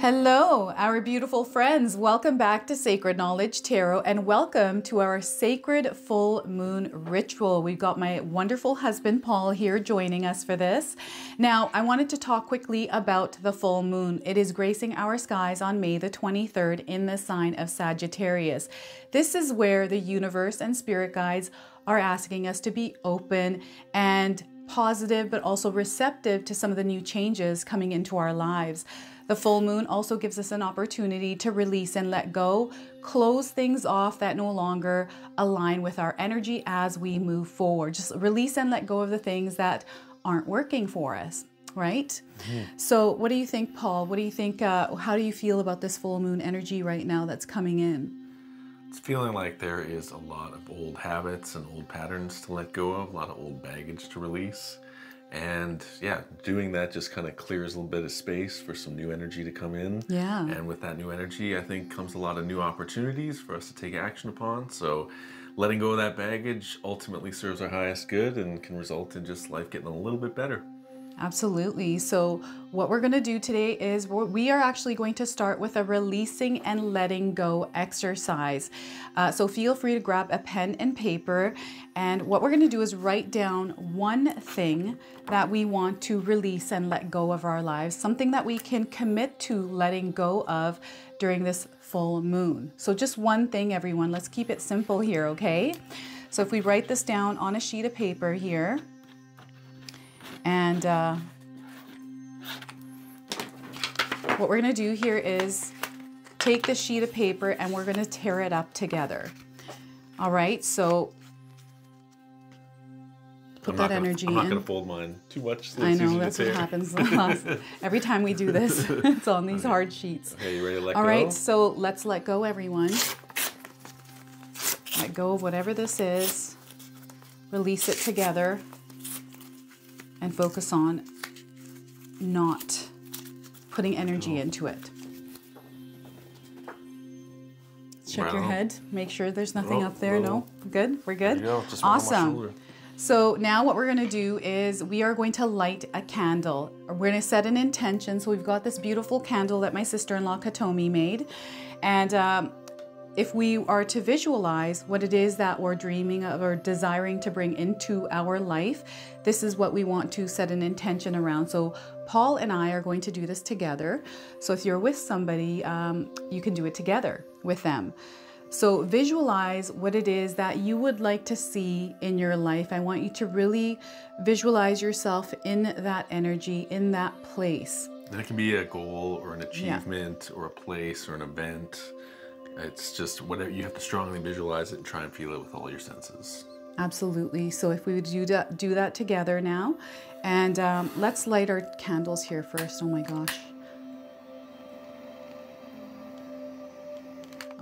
Hello, our beautiful friends. Welcome back to Sacred Knowledge Tarot and welcome to our sacred full moon ritual. We've got my wonderful husband, Paul, here joining us for this. Now, I wanted to talk quickly about the full moon. It is gracing our skies on May the 23rd in the sign of Sagittarius. This is where the universe and spirit guides are asking us to be open and positive, but also receptive to some of the new changes coming into our lives. The full moon also gives us an opportunity to release and let go, close things off that no longer align with our energy as we move forward. Just release and let go of the things that aren't working for us, right? So what do you think, Paul? What do you think, how do you feel about this full moon energy right now that's coming in? It's feeling like there is a lot of old habits and old patterns to let go of, a lot of old baggage to release. And yeah, doing that just kind of clears a little bit of space for some new energy to come in. Yeah. And with that new energy, I think comes a lot of new opportunities for us to take action upon. So letting go of that baggage ultimately serves our highest good and can result in just life getting a little bit better. Absolutely. So what we're going to do today is we are actually going to start with a releasing and letting go exercise. So feel free to grab a pen and paper. And what we're going to do is write down one thing that we want to release and let go of our lives, something that we can commit to letting go of during this full moon. So just one thing, everyone. Let's keep it simple here, okay? So if we write this down on a sheet of paper here, and what we're going to do here is take the sheet of paper and we're going to tear it up together. All right, so put that energy in. I'm not going to fold mine too much. So I know, that's what happens every time we do this. It's on these hard sheets. Okay, you ready to let go? All right, so let's let go, everyone. Let go of whatever this is. Release it together. And focus on not putting energy into it. Check your head. Make sure there's nothing up there. No? Good? We're good? There you go. Just awesome. So now what we're going to do is we are going to light a candle. We're going to set an intention. So we've got this beautiful candle that my sister-in-law Katomi made. And if we are to visualize what it is that we're dreaming of or desiring to bring into our life, this is what we want to set an intention around. So Paul and I are going to do this together. So if you're with somebody, you can do it together with them. So visualize what it is that you would like to see in your life. I want you to really visualize yourself in that energy, in that place. And it can be a goal or an achievement or a place or an event. It's just whatever, you have to strongly visualize it and try and feel it with all your senses. Absolutely. So if we would do that together now, and let's light our candles here first. Oh my gosh.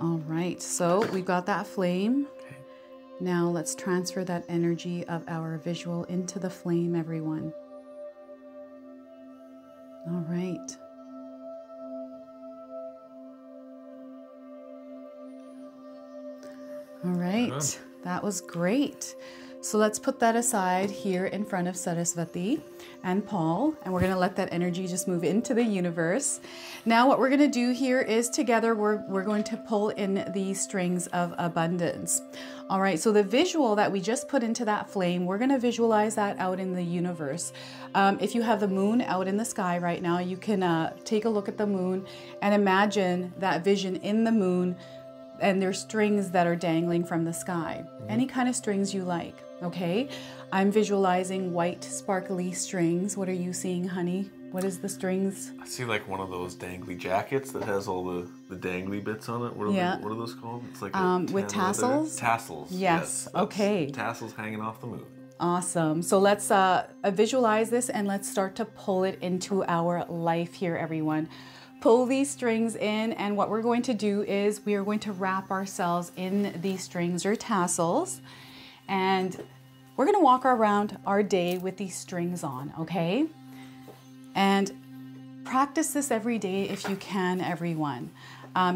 All right, so we've got that flame. Okay. Now let's transfer that energy of our visual into the flame, everyone. All right. All right, that was great. So let's put that aside here in front of Saraswati and Paul, and we're going to let that energy just move into the universe. Now what we're going to do here is together we're going to pull in the strings of abundance. All right, so the visual that we just put into that flame, we're going to visualize that out in the universe. If you have the moon out in the sky right now, you can take a look at the moon and imagine that vision in the moon. And there's strings that are dangling from the sky. Any kind of strings you like, okay? I'm visualizing white, sparkly strings. What are you seeing, honey? What is the strings? I see like one of those dangly jackets that has all the dangly bits on it. What are those called? It's like with tassels? Tassels. Yes, okay. Tassels hanging off the moon. Awesome. So let's visualize this and let's start to pull it into our life here, everyone. Pull these strings in, and what we're going to do is we are going to wrap ourselves in these strings or tassels, and we're going to walk around our day with these strings on, okay? And practice this every day if you can, everyone.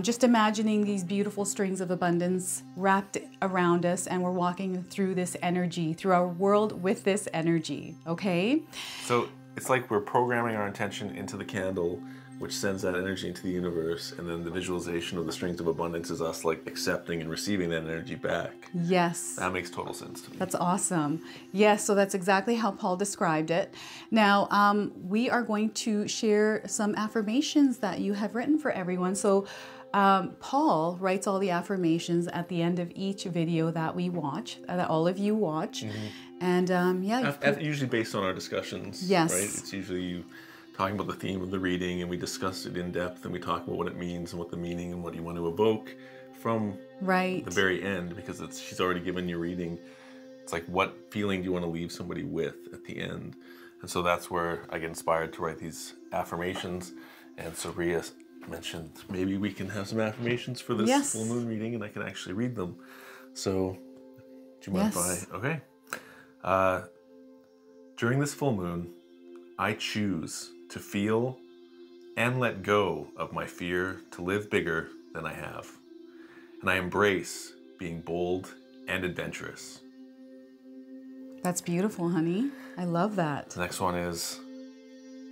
Just imagining these beautiful strings of abundance wrapped around us, and we're walking through this energy, through our world with this energy, okay? So it's like we're programming our intention into the candle which sends that energy into the universe, and then the visualization of the strength of abundance is us like accepting and receiving that energy back. Yes. That makes total sense to me. That's awesome. Yes, so that's exactly how Paul described it. Now, we are going to share some affirmations that you have written for everyone. So Paul writes all the affirmations at the end of each video that we watch, that all of you watch. And yeah. Usually based on our discussions, yes. Right? It's usually you talking about the theme of the reading, and we discuss it in depth, and we talk about what it means and what the meaning and what you want to evoke from right. the very end, because she's already given you reading. It's like, what feeling do you want to leave somebody with at the end? And so that's where I get inspired to write these affirmations. And so Ria mentioned maybe we can have some affirmations for this yes. full moon reading, and I can actually read them. So do you mind yes. if I... Okay. During this full moon, I choose to feel and let go of my fear to live bigger than I have. And I embrace being bold and adventurous. That's beautiful, honey. I love that. The next one is,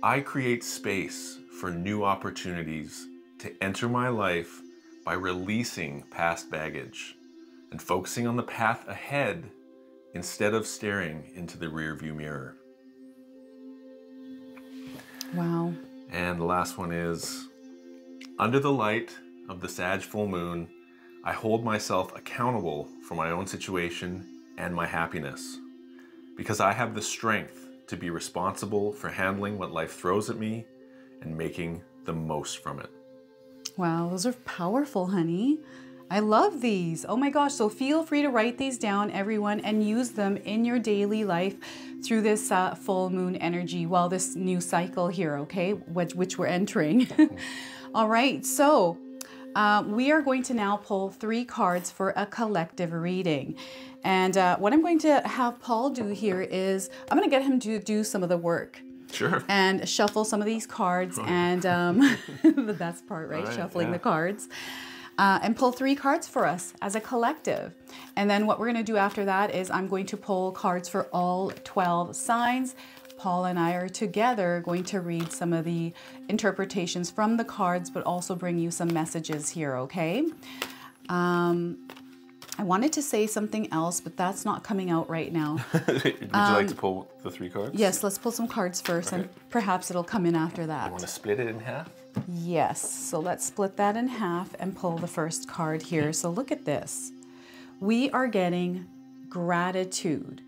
I create space for new opportunities to enter my life by releasing past baggage and focusing on the path ahead instead of staring into the rearview mirror. Wow. And the last one is, under the light of the Sag full moon, I hold myself accountable for my own situation and my happiness, because I have the strength to be responsible for handling what life throws at me and making the most from it. Wow, those are powerful, honey. I love these. Oh my gosh. So feel free to write these down, everyone, and use them in your daily life through this full moon energy, well, this new cycle here, okay, which we're entering. All right. So we are going to now pull 3 cards for a collective reading. And what I'm going to have Paul do here is I'm going to get him to do some of the work. Sure. And shuffle some of these cards. And the best part, right? Shuffling the cards. And pull 3 cards for us as a collective. And then what we're going to do after that is I'm going to pull cards for all 12 signs. Paul and I are together going to read some of the interpretations from the cards, but also bring you some messages here, okay? I wanted to say something else, but that's not coming out right now. Would you like to pull the 3 cards? Yes, let's pull some cards first, and perhaps it'll come in after that. You want to split it in half? Yes, so let's split that in half and pull the first card here. So look at this. We are getting gratitude.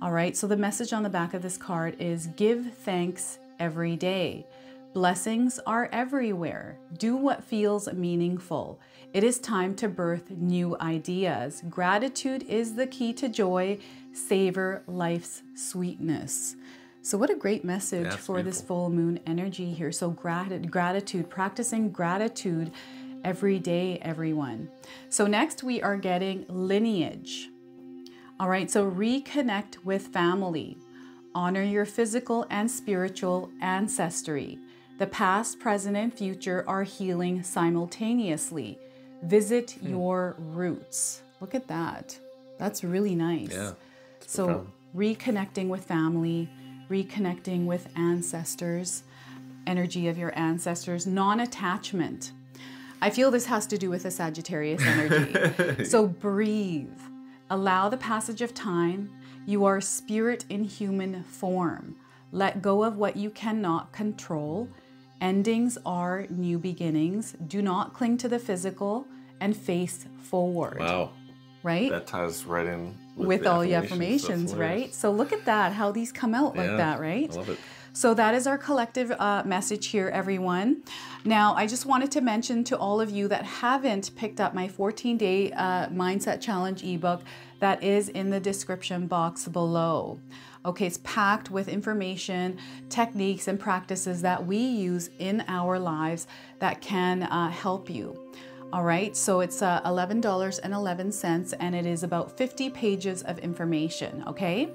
All right, so the message on the back of this card is give thanks every day. Blessings are everywhere. Do what feels meaningful. It is time to birth new ideas. Gratitude is the key to joy. Savor life's sweetness. So what a great message for this full moon energy here. So gratitude, practicing gratitude every day, everyone. So next we are getting lineage. All right, so reconnect with family. Honor your physical and spiritual ancestry. The past, present, and future are healing simultaneously. Visit your roots. Look at that. That's really nice. Yeah. So reconnecting with family, reconnecting with ancestors, energy of your ancestors, non-attachment. I feel this has to do with the Sagittarius energy. So breathe. Allow the passage of time. You are spirit in human form. Let go of what you cannot control. Endings are new beginnings. Do not cling to the physical and face forward. Wow. Right? That ties right in with all the affirmations, right? So look at that, how these come out like that, right? I love it. So that is our collective message here, everyone. Now, I just wanted to mention to all of you that haven't picked up my 14-day Mindset Challenge ebook, that is in the description box below. Okay, it's packed with information, techniques, and practices that we use in our lives that can help you. All right, so it's $11.11, and it is about 50 pages of information, okay?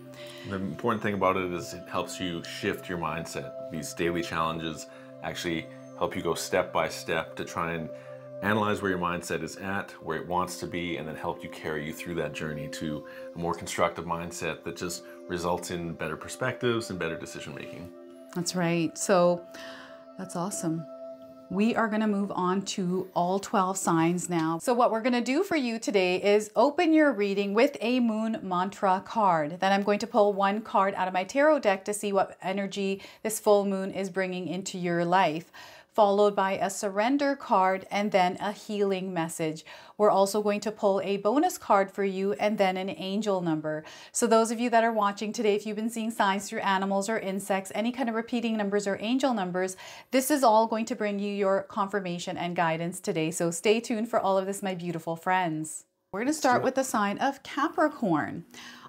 The important thing about it is it helps you shift your mindset. These daily challenges actually help you go step by step to try and analyze where your mindset is at, where it wants to be, and then help you carry you through that journey to a more constructive mindset that just results in better perspectives and better decision making. That's right. So that's awesome. we are going to move on to all 12 signs now. So what we're going to do for you today is open your reading with a moon mantra card. Then I'm going to pull one card out of my tarot deck to see what energy this full moon is bringing into your life, followed by a surrender card and then a healing message. We're also going to pull a bonus card for you and then an angel number. So those of you that are watching today, if you've been seeing signs through animals or insects, any kind of repeating numbers or angel numbers, this is all going to bring you your confirmation and guidance today. So stay tuned for all of this, my beautiful friends. We're going to start with the sign of Capricorn.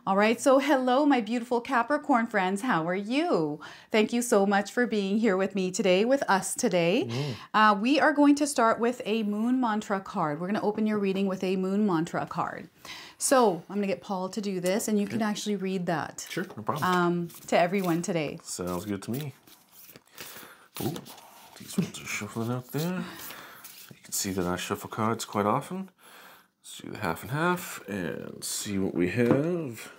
All right, so hello, my beautiful Capricorn friends. How are you? Thank you so much for being here with me today, with us today. We are going to start with a moon mantra card. We're going to open your reading with a moon mantra card. So I'm going to get Paul to do this, and you can actually read that. Sure, no problem. To everyone today. Sounds good to me. Ooh, these ones are shuffling out there. You can see that I shuffle cards quite often. Let's do the half and half and see what we have.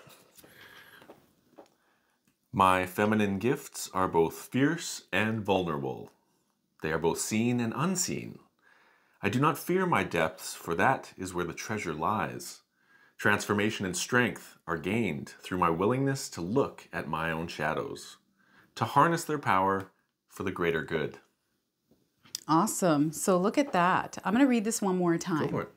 My feminine gifts are both fierce and vulnerable. They are both seen and unseen. I do not fear my depths, for that is where the treasure lies. Transformation and strength are gained through my willingness to look at my own shadows, to harness their power for the greater good. Awesome. So look at that. I'm going to read this one more time. Go for it.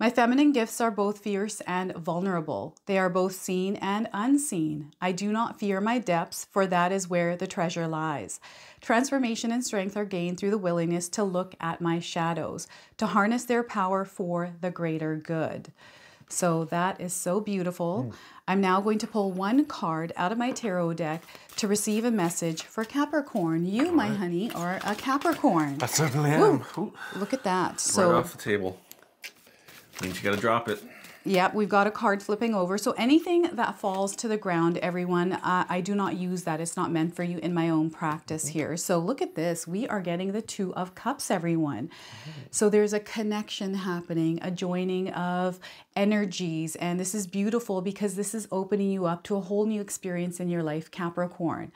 My feminine gifts are both fierce and vulnerable. They are both seen and unseen. I do not fear my depths, for that is where the treasure lies. Transformation and strength are gained through the willingness to look at my shadows, to harness their power for the greater good. So that is so beautiful. I'm now going to pull one card out of my tarot deck to receive a message for Capricorn. You, my honey, are a Capricorn. I certainly am. Ooh, look at that. So right off the table. Means you gotta drop it. Yep, we've got a card flipping over. So anything that falls to the ground, everyone, I do not use that. It's not meant for you in my own practice here. So look at this. We are getting the Two of Cups, everyone. So there's a connection happening, a joining of energies. And this is beautiful because this is opening you up to a whole new experience in your life, Capricorn.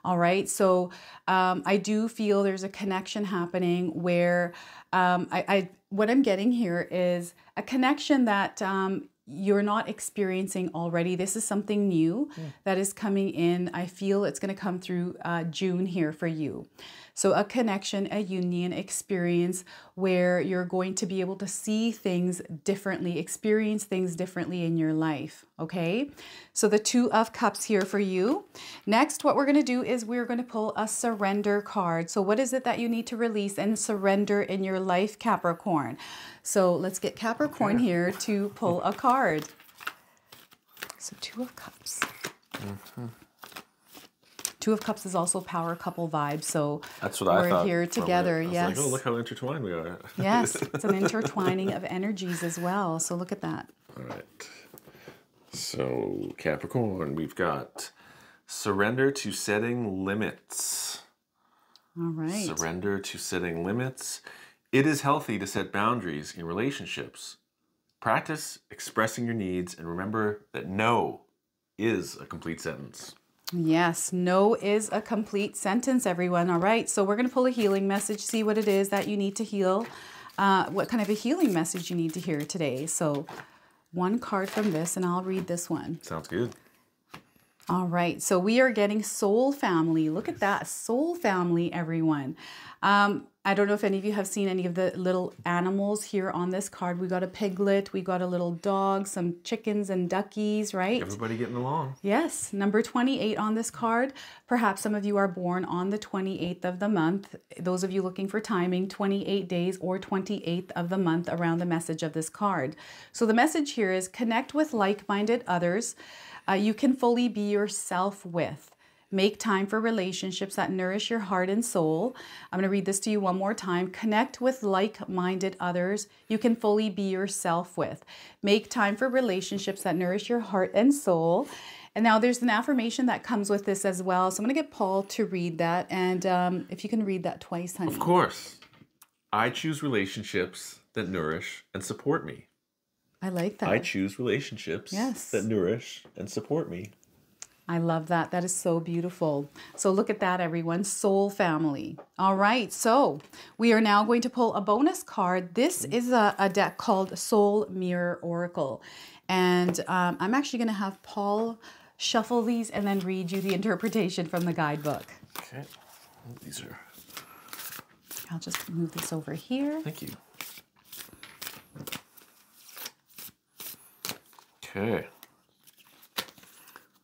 All right, so I do feel there's a connection happening where what I'm getting here is a connection that you're not experiencing already. This is something new that is coming in. I feel it's going to come through June here for you. So a connection, a union experience where you're going to be able to see things differently, experience things differently in your life. Okay, so the Two of Cups here for you. Next, what we're going to do is we're going to pull a surrender card. So what is it that you need to release and surrender in your life, Capricorn? So let's get Capricorn here to pull a card. So Two of Cups. Two of Cups is also power couple vibes, so that's what I thought. We're here together. Yes. Like, oh, look how intertwined we are. Yes, it's an intertwining of energies as well. So look at that. All right. So Capricorn, we've got surrender to setting limits. All right. Surrender to setting limits. It is healthy to set boundaries in relationships. Practice expressing your needs and remember that no is a complete sentence. Yes, no is a complete sentence, everyone. All right, so we're going to pull a healing message, see what it is that you need to heal, what kind of a healing message you need to hear today. So one card from this, and I'll read this one. Sounds good. All right, so we are getting soul family. Look at that, soul family, everyone. I don't know if any of you have seen any of the little animals here on this card. We got a piglet, we got a little dog, some chickens and duckies, right? Everybody getting along. Yes, number 28 on this card. Perhaps some of you are born on the 28th of the month. Those of you looking for timing, 28 days or 28th of the month around the message of this card. So the message here is connect with like-minded others you can fully be yourself with. Make time for relationships that nourish your heart and soul. I'm going to read this to you one more time. Connect with like-minded others you can fully be yourself with. Make time for relationships that nourish your heart and soul. And now there's an affirmation that comes with this as well. So I'm going to get Paul to read that. And if you can read that twice, honey. Of course. I choose relationships that nourish and support me. I like that. I choose relationships that nourish and support me. I love that. That is so beautiful. So look at that, everyone. Soul family. All right. So we are now going to pull a bonus card. This is a deck called Soul Mirror Oracle. And I'm actually going to have Paul shuffle these and then read you the interpretation from the guidebook. Okay. These are... I'll just move this over here. Thank you. Okay.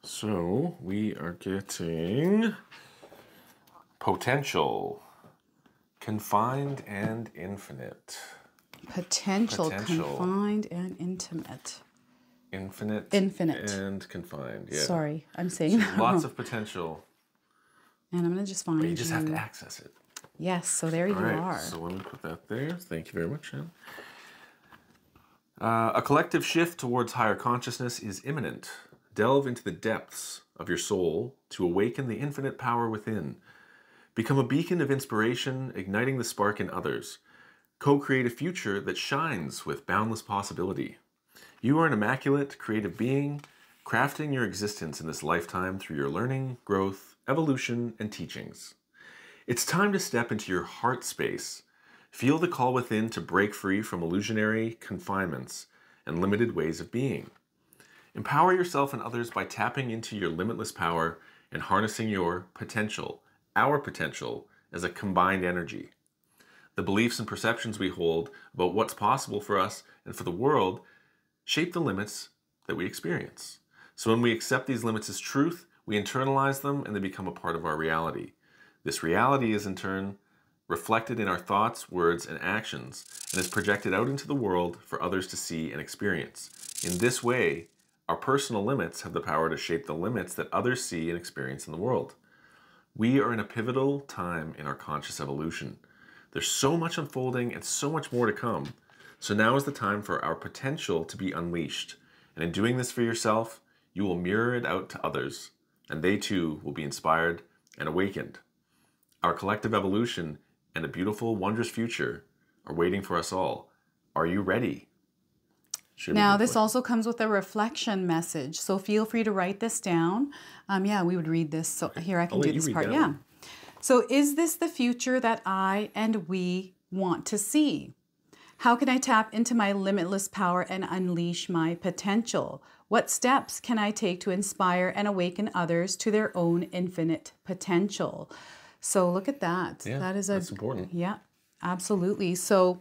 So we are getting potential, confined and infinite. Potential, confined and intimate. Infinite and confined. Yeah. Sorry, I'm saying that lots wrong. of potential. And I'm going to just find But you just have to access it. Yes, so there you are. So let me put that there. Thank you very much, Anne. A collective shift towards higher consciousness is imminent. Delve into the depths of your soul to awaken the infinite power within. Become a beacon of inspiration, igniting the spark in others. Co-create a future that shines with boundless possibility. You are an immaculate, creative being, crafting your existence in this lifetime through your learning, growth, evolution, and teachings. It's time to step into your heart space. Feel the call within to break free from illusionary confinements and limited ways of being. Empower yourself and others by tapping into your limitless power and harnessing your potential, our potential, as a combined energy. The beliefs and perceptions we hold about what's possible for us and for the world shape the limits that we experience. So when we accept these limits as truth, we internalize them and they become a part of our reality. This reality is in turn reflected in our thoughts, words, and actions, and is projected out into the world for others to see and experience. In this way, our personal limits have the power to shape the limits that others see and experience in the world. We are in a pivotal time in our conscious evolution. There's so much unfolding and so much more to come. So now is the time for our potential to be unleashed. And in doing this for yourself, you will mirror it out to others, and they too will be inspired and awakened. Our collective evolution and a beautiful, wondrous future are waiting for us all. Are you ready? Now, this also comes with a reflection message, so feel free to write this down. Yeah, we would read this. So here I can do this part. Yeah. So is this the future that I and we want to see? How can I tap into my limitless power and unleash my potential? What steps can I take to inspire and awaken others to their own infinite potential? So look at that. Yeah, that's important. Yeah, absolutely. So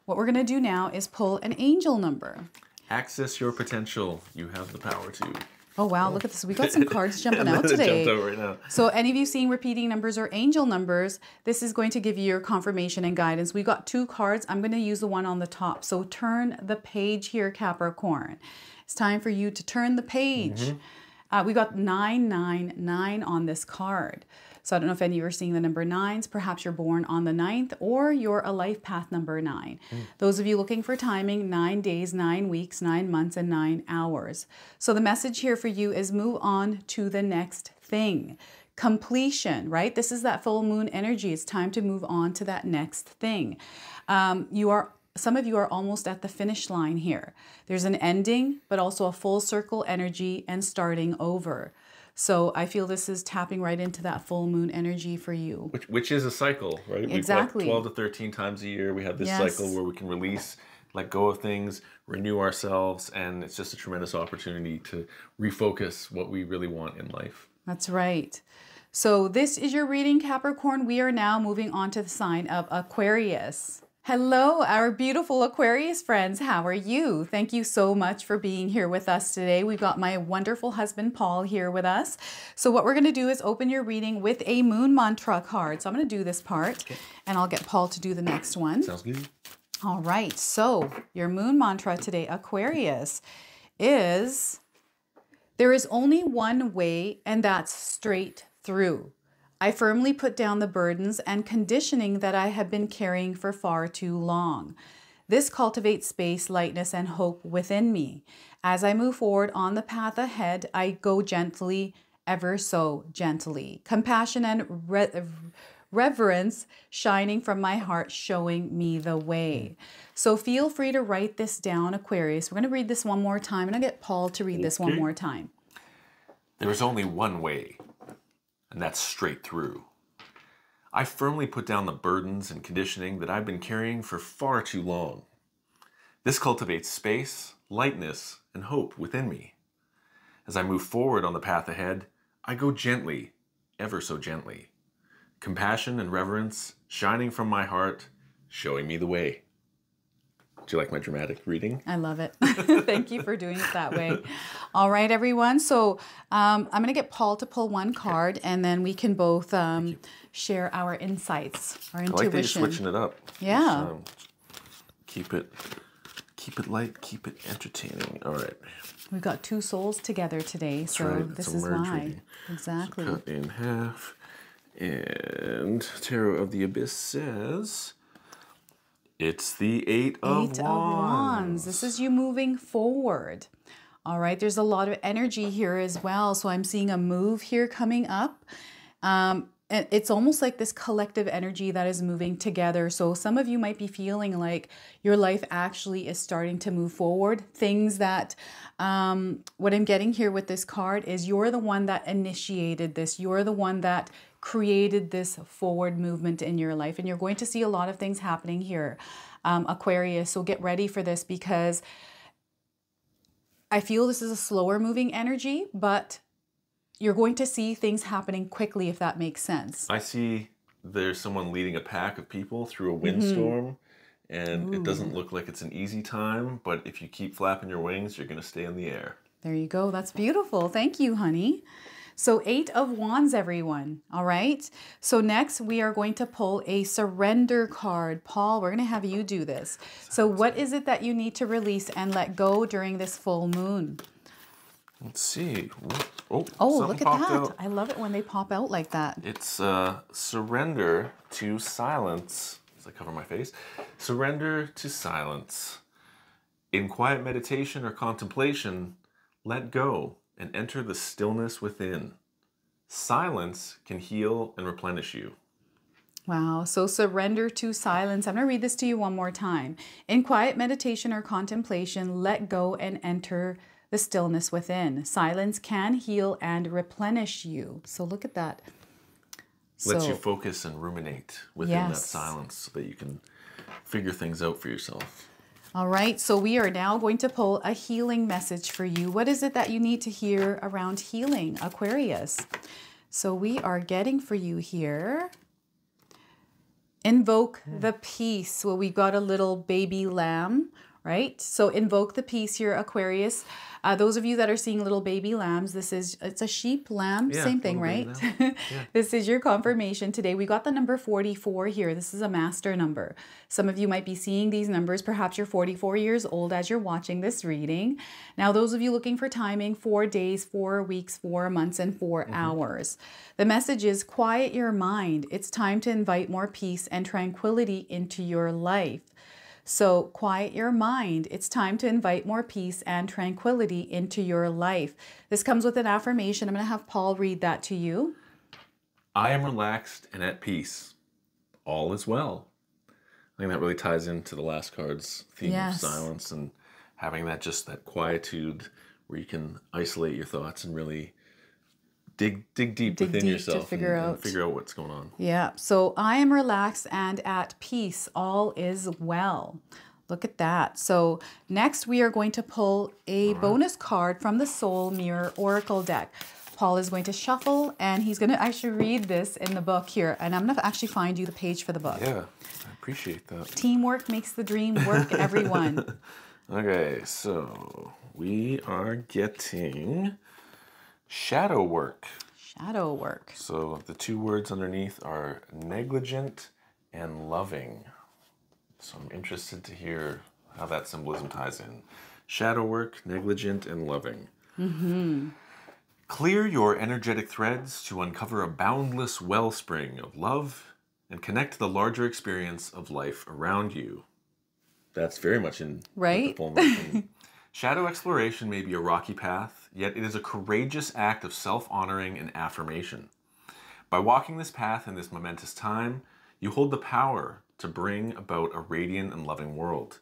what we're going to do now is pull an angel number. Access your potential. You have the power to. Oh, wow. Look at this. We got some cards jumping out today. Jumped out right now. So any of you seeing repeating numbers or angel numbers, this is going to give you your confirmation and guidance. We got 2 cards. I'm going to use the one on the top. So turn the page here, Capricorn. It's time for you to turn the page. We got 999 on this card. So I don't know if any of you are seeing the number 9s. Perhaps you're born on the 9th or you're a life path number 9. Those of you looking for timing, 9 days, 9 weeks, 9 months, and 9 hours. So the message here for you is move on to the next thing. Completion, right? This is that full moon energy. It's time to move on to that next thing. Some of you are almost at the finish line here. There's an ending, but also a full circle energy and starting over. So I feel this is tapping right into that full moon energy for you. Which is a cycle, right? Exactly. We've got 12 to 13 times a year. We have this cycle where we can release, let go of things, renew ourselves, and it's just a tremendous opportunity to refocus what we really want in life. That's right. So this is your reading, Capricorn. We are now moving on to the sign of Aquarius. Hello, our beautiful Aquarius friends. How are you? Thank you so much for being here with us today. We've got my wonderful husband, Paul, here with us. So what we're going to do is open your reading with a moon mantra card. So I'm going to do this part, and I'll get Paul to do the next one. Sounds good. All right. So your moon mantra today, Aquarius, is there is only one way, and that's straight through. I firmly put down the burdens and conditioning that I have been carrying for far too long. This cultivates space, lightness, and hope within me. As I move forward on the path ahead, I go gently, ever so gently. Compassion and reverence shining from my heart, showing me the way. So feel free to write this down, Aquarius. We're going to read this one more time, and I'll get Paul to read this one more time. There is only one way, and that's straight through. I firmly put down the burdens and conditioning that I've been carrying for far too long. This cultivates space, lightness, and hope within me. As I move forward on the path ahead, I go gently, ever so gently. Compassion and reverence shining from my heart, showing me the way. Do you like my dramatic reading? I love it. Thank you for doing it that way. All right, everyone. So I'm going to get Paul to pull one card, and then we can both share our insights, our intuition. I like that you're switching it up. Yeah. Keep it light, keep it entertaining. All right. We've got two souls together today, so right. this It's a is merge why. reading. Exactly. So cut in half. And Tarot of the Abyss says, it's the Eight of Wands. This is you moving forward. All right, there's a lot of energy here as well. So I'm seeing a move here coming up. And it's almost like this collective energy that is moving together. So some of you might be feeling like your life actually is starting to move forward. Things that, what I'm getting here with this card is you're the one that initiated this. You're the one that created this forward movement in your life. And you're going to see a lot of things happening here, Aquarius. So get ready for this, because I feel this is a slower moving energy, but you're going to see things happening quickly, if that makes sense. I see there's someone leading a pack of people through a windstorm, and it doesn't look like it's an easy time, but if you keep flapping your wings, you're going to stay in the air. There you go. That's beautiful. Thank you, honey. So 8 of Wands, everyone. All right. So next we are going to pull a surrender card. Paul, we're going to have you do this. So what is it that you need to release and let go during this full moon? Let's see. Oh, look at that. Out. I love it when they pop out like that. It's surrender to silence. As I cover my face. Surrender to silence. In quiet meditation or contemplation, let go and enter the stillness within. Silence can heal and replenish you. Wow. So surrender to silence. I'm going to read this to you one more time. In quiet meditation or contemplation, let go and enter the stillness within. Silence can heal and replenish you. So look at that. Lets you focus and ruminate within that Yes. silence so that you can figure things out for yourself. All right, so we are now going to pull a healing message for you. What is it that you need to hear around healing, Aquarius? So we are getting for you here. Invoke the peace. Well, we've got a little baby lamb, right? So invoke the peace here, Aquarius. Those of you that are seeing little baby lambs, it's a sheep, lamb, Yeah, same thing, right? Yeah. This is your confirmation today. We got the number 44 here. This is a master number. Some of you might be seeing these numbers. Perhaps you're 44 years old as you're watching this reading. Now, those of you looking for timing, 4 days, 4 weeks, 4 months, and 4 hours. The message is quiet your mind. It's time to invite more peace and tranquility into your life. So quiet your mind. It's time to invite more peace and tranquility into your life. This comes with an affirmation. I'm going to have Paul read that to you. I am relaxed and at peace. All is well. I think that really ties into the last card's theme of silence and having that quietude where you can isolate your thoughts and really dig deep within yourself to figure and figure out what's going on. Yeah. So I am relaxed and at peace. All is well. Look at that. So next we are going to pull a bonus card from the Soul Mirror Oracle deck. Paul is going to shuffle and he's going to actually read this in the book here. And I'm going to actually find you the page for the book. Yeah, I appreciate that. Teamwork makes the dream work, everyone. Okay, so we are getting shadow work. Shadow work. So the two words underneath are negligent and loving. So I'm interested to hear how that symbolism ties in. Shadow work, negligent, and loving. Clear your energetic threads to uncover a boundless wellspring of love and connect to the larger experience of life around you. That's very much in the full motion. Shadow exploration may be a rocky path, yet it is a courageous act of self-honoring and affirmation. By walking this path in this momentous time, you hold the power to bring about a radiant and loving world.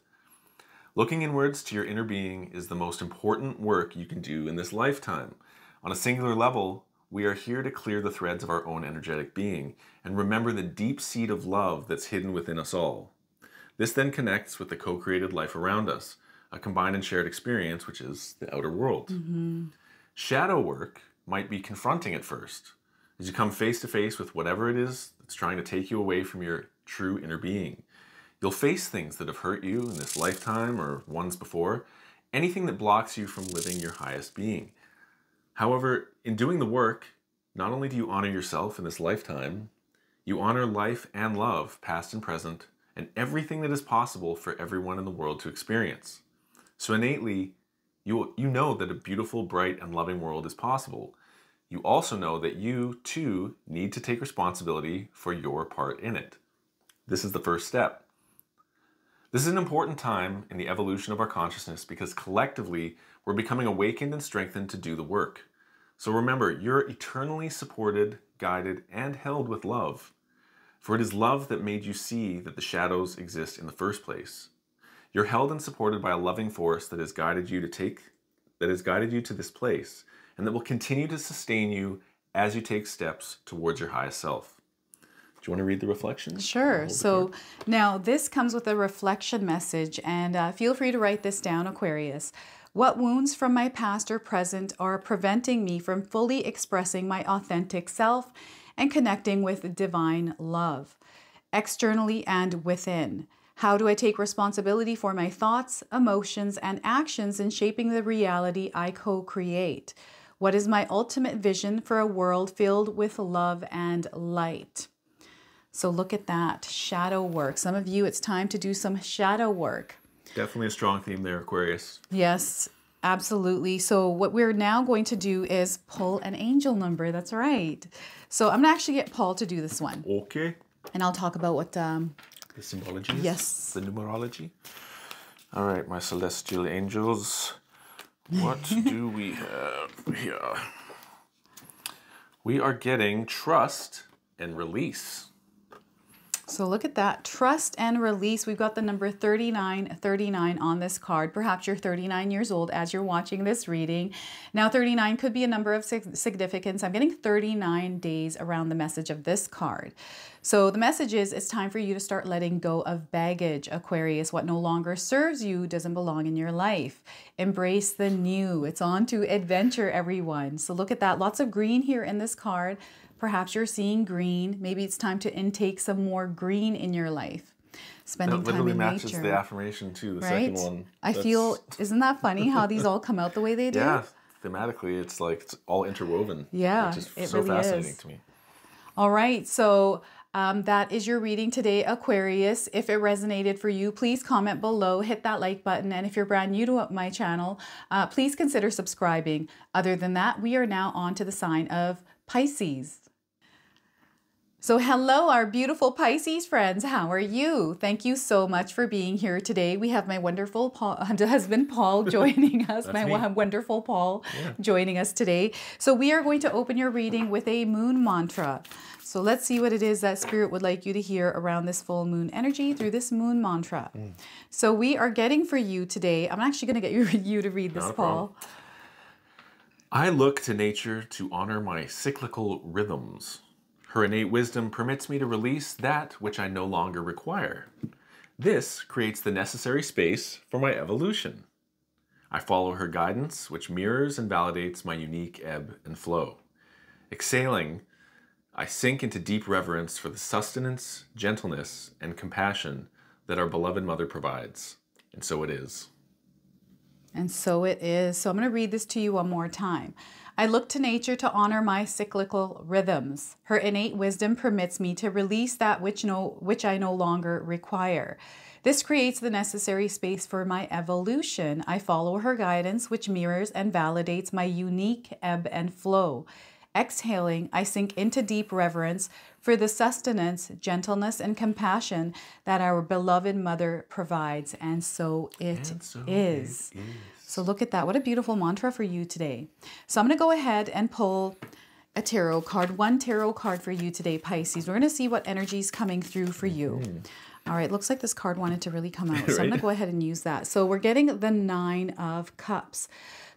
Looking inwards to your inner being is the most important work you can do in this lifetime. On a singular level, we are here to clear the threads of our own energetic being and remember the deep seed of love that's hidden within us all. This then connects with the co-created life around us, a combined and shared experience, which is the outer world. Shadow work might be confronting at first, as you come face to face with whatever it is that's trying to take you away from your true inner being. You'll face things that have hurt you in this lifetime or ones before, anything that blocks you from living your highest being. However, in doing the work, not only do you honor yourself in this lifetime, you honor life and love, past and present, and everything that is possible for everyone in the world to experience. So innately, you know that a beautiful, bright, and loving world is possible. You also know that you, too, need to take responsibility for your part in it. This is the first step. This is an important time in the evolution of our consciousness because collectively, we're becoming awakened and strengthened to do the work. So remember, you're eternally supported, guided, and held with love. For it is love that made you see that the shadows exist in the first place. You're held and supported by a loving force that has guided you to this place, and that will continue to sustain you as you take steps towards your highest self. Do you want to read the reflection? Sure. So now this comes with a reflection message, and feel free to write this down, Aquarius. What wounds from my past or present are preventing me from fully expressing my authentic self and connecting with divine love, externally and within? How do I take responsibility for my thoughts, emotions, and actions in shaping the reality I co-create? What is my ultimate vision for a world filled with love and light? So look at that, shadow work. Some of you, it's time to do some shadow work. Definitely a strong theme there, Aquarius. Yes, absolutely. So what we're now going to do is pull an angel number. That's right. So I'm going to actually get Paul to do this one. Okay. And I'll talk about what... the symbology? Yes. The numerology? All right, my celestial angels. What do we have here? We are getting trust and release. So look at that, trust and release. We've got the number 3939 on this card. Perhaps you're 39 years old as you're watching this reading. Now 39 could be a number of significance. I'm getting 39 days around the message of this card. So the message is it's time for you to start letting go of baggage, Aquarius. What no longer serves you doesn't belong in your life. Embrace the new. It's on to adventure, everyone. So look at that, lots of green here in this card. Perhaps you're seeing green. Maybe it's time to intake some more green in your life. Spending time in nature. That literally matches the affirmation too, the second one. I feel, isn't that funny how these all come out the way they do? Yeah, thematically it's like it's all interwoven. Yeah, which is so really fascinating to me. All right, so that is your reading today, Aquarius. If it resonated for you, please comment below, hit that like button, and if you're brand new to my channel, please consider subscribing. Other than that, we are now on to the sign of Pisces. So hello, our beautiful Pisces friends. How are you? Thank you so much for being here today. We have my wonderful husband, Paul, joining us. Wonderful Paul joining us today. So we are going to open your reading with a moon mantra. So let's see what it is that Spirit would like you to hear around this full moon energy through this moon mantra. So we are getting for you today, I'm actually going to get you to read this, Paul. I look to nature to honor my cyclical rhythms. Her innate wisdom permits me to release that which I no longer require. This creates the necessary space for my evolution. I follow her guidance, which mirrors and validates my unique ebb and flow. Exhaling, I sink into deep reverence for the sustenance, gentleness, and compassion that our beloved mother provides. And so it is. And so it is. So I'm going to read this to you one more time. I look to nature to honor my cyclical rhythms. Her innate wisdom permits me to release that which I no longer require. This creates the necessary space for my evolution. I follow her guidance, which mirrors and validates my unique ebb and flow. Exhaling, I sink into deep reverence for the sustenance, gentleness, and compassion that our beloved mother provides. And so it is. So look at that. What a beautiful mantra for you today. So I'm going to go ahead and pull a tarot card, one tarot card for you today, Pisces. We're going to see what energy is coming through for you. All right, looks like this card wanted to really come out. So I'm going to go ahead and use that. So we're getting the 9 of Cups.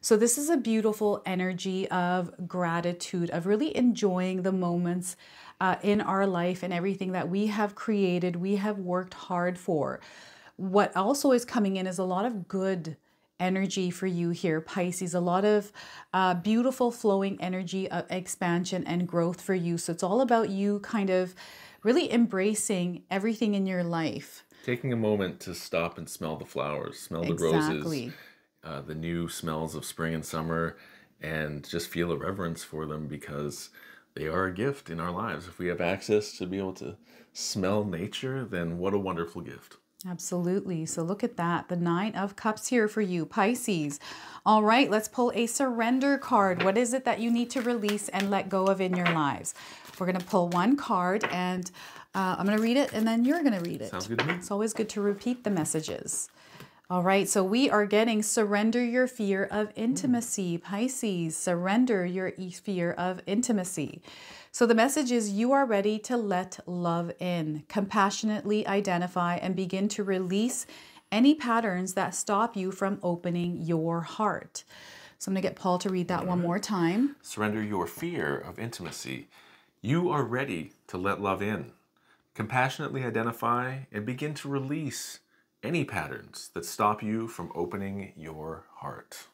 So this is a beautiful energy of gratitude, of really enjoying the moments in our life and everything that we have created, we have worked hard for. What also is coming in is a lot of good energy for you here, Pisces, a lot of beautiful flowing energy of expansion and growth for you. So it's all about you kind of really embracing everything in your life. Taking a moment to stop and smell the flowers, smell the roses, the new smells of spring and summer, and just feel a reverence for them because they are a gift in our lives. If we have access to be able to smell nature, then what a wonderful gift. Absolutely. So look at that. The 9 of Cups here for you, Pisces. All right, let's pull a surrender card. What is it that you need to release and let go of in your lives? We're going to pull one card, and I'm going to read it, and then you're going to read it. Sounds good to me. It's always good to repeat the messages. All right, so we are getting surrender your fear of intimacy, Pisces. Surrender your fear of intimacy. So the message is you are ready to let love in, compassionately identify and begin to release any patterns that stop you from opening your heart. So I'm going to get Paul to read that one more time. Surrender your fear of intimacy. You are ready to let love in, compassionately identify and begin to release any patterns that stop you from opening your heart.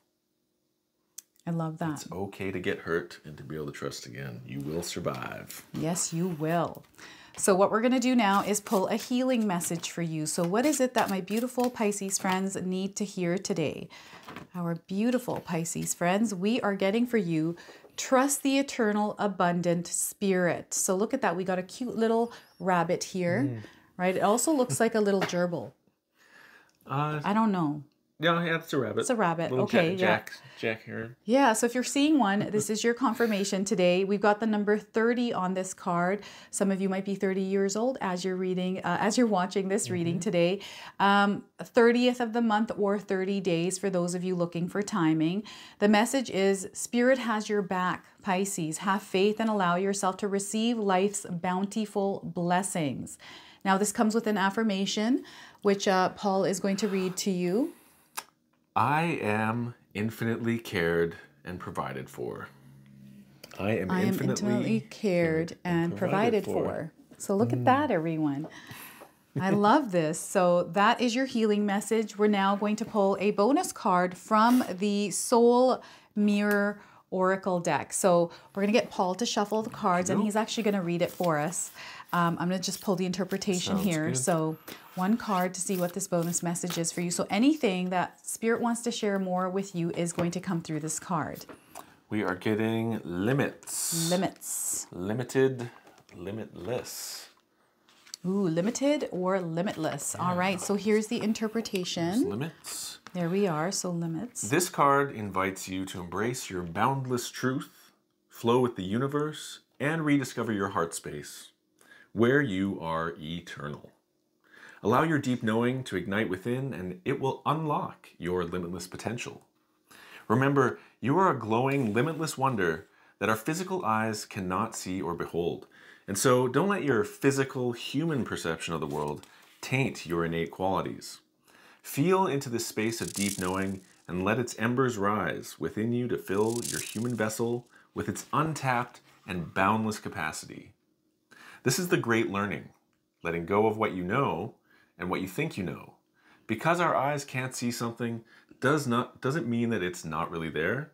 I love that. It's okay to get hurt and to be able to trust again. You will survive. Yes, you will. So what we're going to do now is pull a healing message for you. So what is it that my beautiful Pisces friends need to hear today? Our beautiful Pisces friends, we are getting for you, trust the eternal abundant spirit. So look at that. We got a cute little rabbit here, right? It also looks like a little gerbil. I don't know. Yeah, it's a rabbit. It's a rabbit. Little Okay, Jack here. Yeah, so if you're seeing one, this is your confirmation today. We've got the number 30 on this card. Some of you might be 30 years old as you're reading, as you're watching this reading today. 30th of the month or 30 days for those of you looking for timing. The message is Spirit has your back, Pisces. Have faith and allow yourself to receive life's bountiful blessings. Now this comes with an affirmation, which Paul is going to read to you. I am infinitely cared and provided for. I am infinitely cared and provided for. So look at that, everyone. I love this. So that is your healing message. We're now going to pull a bonus card from the Soul Mirror Oracle deck. So we're going to get Paul to shuffle the cards, and he's actually going to read it for us. I'm going to just pull the interpretation here. Good. So one card to see what this bonus message is for you. So anything that Spirit wants to share more with you is going to come through this card. We are getting limits. Limits. Limited, limitless. Ooh, limited or limitless. Yeah. All right, so here's the interpretation. There's limits. There we are, so limits. This card invites you to embrace your boundless truth, flow with the universe, and rediscover your heart space, where you are eternal. Allow your deep knowing to ignite within, and it will unlock your limitless potential. Remember, you are a glowing, limitless wonder that our physical eyes cannot see or behold. And so don't let your physical, human perception of the world taint your innate qualities. Feel into this space of deep knowing and let its embers rise within you to fill your human vessel with its untapped and boundless capacity. This is the great learning, letting go of what you know and what you think you know. Because our eyes can't see something doesn't mean that it's not really there.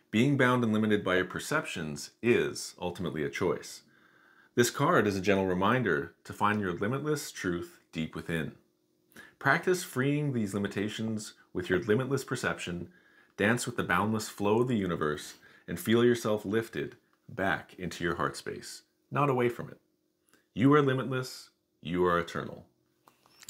Being bound and limited by your perceptions is ultimately a choice. This card is a gentle reminder to find your limitless truth deep within. Practice freeing these limitations with your limitless perception, dance with the boundless flow of the universe, and feel yourself lifted back into your heart space, not away from it. You are limitless, you are eternal.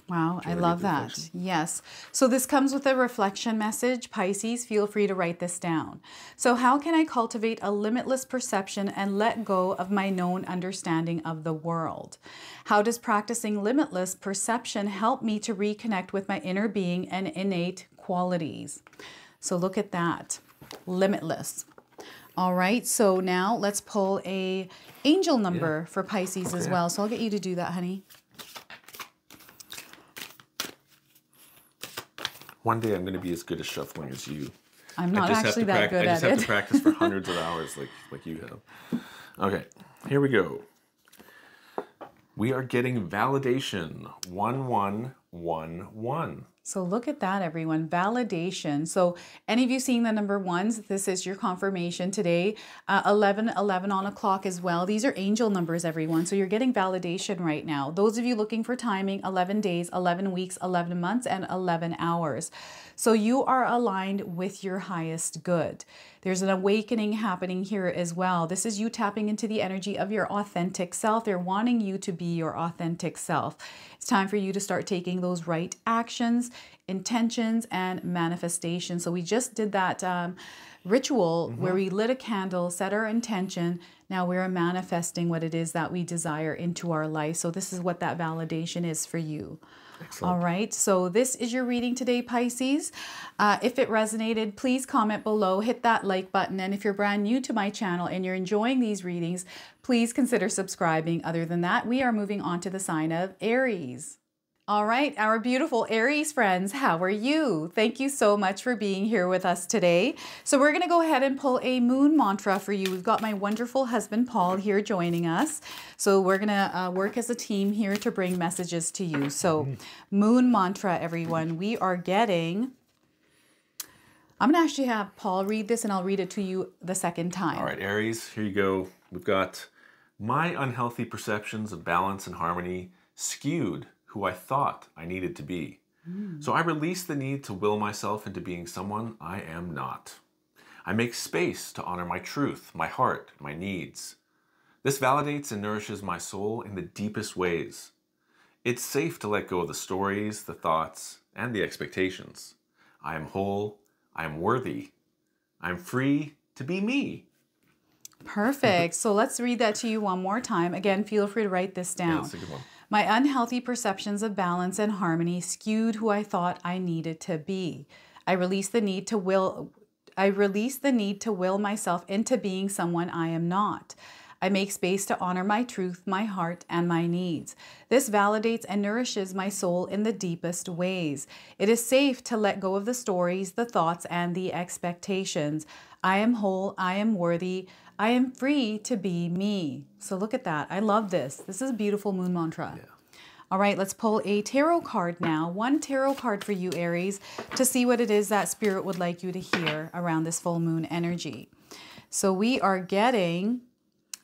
Wow, I love that. Yes. So this comes with a reflection message. Pisces, feel free to write this down. So how can I cultivate a limitless perception and let go of my known understanding of the world? How does practicing limitless perception help me to reconnect with my inner being and innate qualities? So look at that. Limitless. All right, so now let's pull a angel number for Pisces as well. So I'll get you to do that, honey. One day I'm going to be as good at shuffling as you. I'm not actually that good I at just have it. to practice for hundreds of hours like you have. Okay, here we go. We are getting validation. 1111. So look at that, everyone. Validation. So any of you seeing the number ones, this is your confirmation today. 11 on a clock as well. These are angel numbers, everyone. So you're getting validation right now. Those of you looking for timing, 11 days, 11 weeks, 11 months, and 11 hours. So you are aligned with your highest good. There's an awakening happening here as well. This is you tapping into the energy of your authentic self. They're wanting you to be your authentic self. It's time for you to start taking those right actions, intentions, and manifestations. So we just did that ritual where we lit a candle, set our intention. Now we're manifesting what it is that we desire into our life. So this is what that validation is for you. Excellent. All right, so this is your reading today, Pisces. If it resonated, please comment below, hit that like button. And if you're brand new to my channel and you're enjoying these readings, please consider subscribing. Other than that, we are moving on to the sign of Aries. All right, our beautiful Aries friends, how are you? Thank you so much for being here with us today. So we're going to go ahead and pull a moon mantra for you. We've got my wonderful husband, Paul, here joining us. So we're going to work as a team here to bring messages to you. So moon mantra, everyone, we are getting... I'm going to actually have Paul read this and I'll read it to you the second time. All right, Aries, here you go. We've got my unhealthy perceptions of balance and harmony skewed who I thought I needed to be. So I release the need to will myself into being someone I am not. I make space to honor my truth, my heart, my needs. This validates and nourishes my soul in the deepest ways. It's safe to let go of the stories, the thoughts, and the expectations. I am whole, I am worthy, I'm free to be me. Perfect. So let's read that to you one more time. Again, feel free to write this down. Yeah, that's a good one. My unhealthy perceptions of balance and harmony skewed who I thought I needed to be. I release the need to will myself into being someone I am not. I make space to honor my truth, my heart, and my needs. This validates and nourishes my soul in the deepest ways. It is safe to let go of the stories, the thoughts, and the expectations. I am whole, I am worthy, I am free to be me. So look at that. I love this. This is a beautiful moon mantra. Yeah. All right, let's pull a tarot card now. One tarot card for you, Aries, to see what it is that Spirit would like you to hear around this full moon energy. So we are getting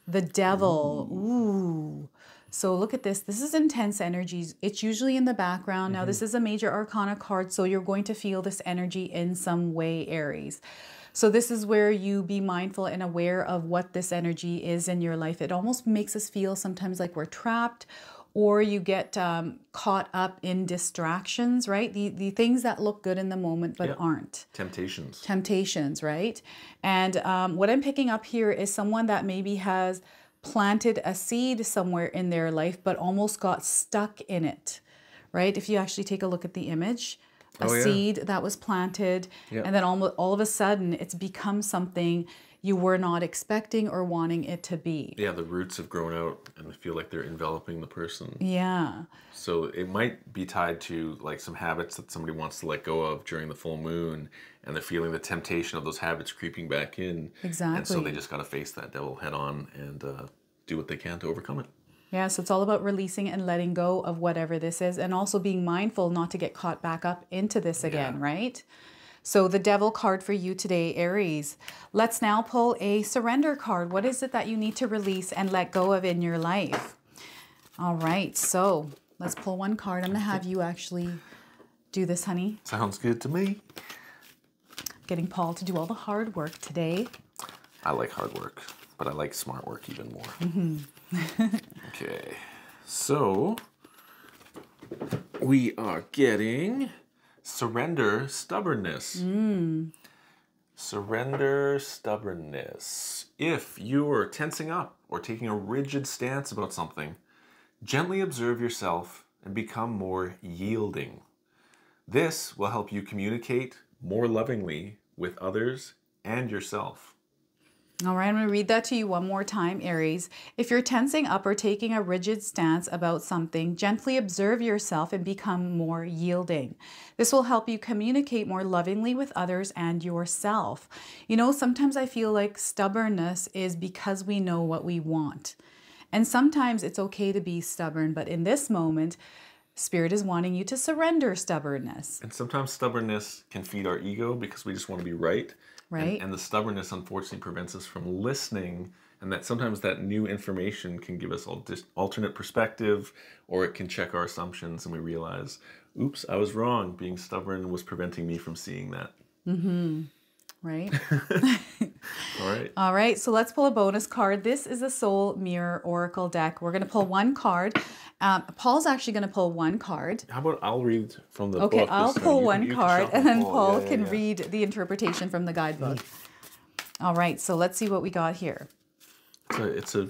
the Devil. Ooh. So look at this. This is intense energies. It's usually in the background. Now, this is a major arcana card, so you're going to feel this energy in some way, Aries. So this is where you be mindful and aware of what this energy is in your life. It almost makes us feel sometimes like we're trapped, or you get caught up in distractions, right? The things that look good in the moment but aren't. Temptations. Temptations, right? And what I'm picking up here is someone that maybe has planted a seed somewhere in their life but almost got stuck in it, right? If you actually take a look at the image, a seed that was planted, and then all of a sudden it's become something you were not expecting or wanting it to be. Yeah, the roots have grown out and I feel like they're enveloping the person. Yeah. So it might be tied to like some habits that somebody wants to let go of during the full moon, and they're feeling the temptation of those habits creeping back in. Exactly. And so they just got to face that devil head on and do what they can to overcome it. Yeah, so it's all about releasing and letting go of whatever this is, and also being mindful not to get caught back up into this again, right? So the Devil card for you today, Aries. Let's now pull a surrender card. What is it that you need to release and let go of in your life? All right, so let's pull one card. I'm going to have you actually do this, honey. Sounds good to me. Getting Paul to do all the hard work today. I like hard work, but I like smart work even more. Okay, so we are getting surrender stubbornness. Surrender stubbornness. If you are tensing up or taking a rigid stance about something, gently observe yourself and become more yielding. This will help you communicate more lovingly with others and yourself. All right, I'm going to read that to you one more time, Aries. If you're tensing up or taking a rigid stance about something, gently observe yourself and become more yielding. This will help you communicate more lovingly with others and yourself. You know, sometimes I feel like stubbornness is because we know what we want. And sometimes it's okay to be stubborn, but in this moment, Spirit is wanting you to surrender stubbornness. And sometimes stubbornness can feed our ego because we just want to be right. Right. And the stubbornness, unfortunately, prevents us from listening. And that sometimes that new information can give us alternate perspective, or it can check our assumptions and we realize, oops, I was wrong. Being stubborn was preventing me from seeing that. Mm-hmm. Right? All right. All right, so let's pull a bonus card. This is a Soul Mirror Oracle deck. We're going to pull one card. Paul's actually going to pull one card. How about I'll read from the book? Okay, I'll pull one card and then Paul can Yeah. read the interpretation from the guidebook. All right, so let's see what we got here. It's a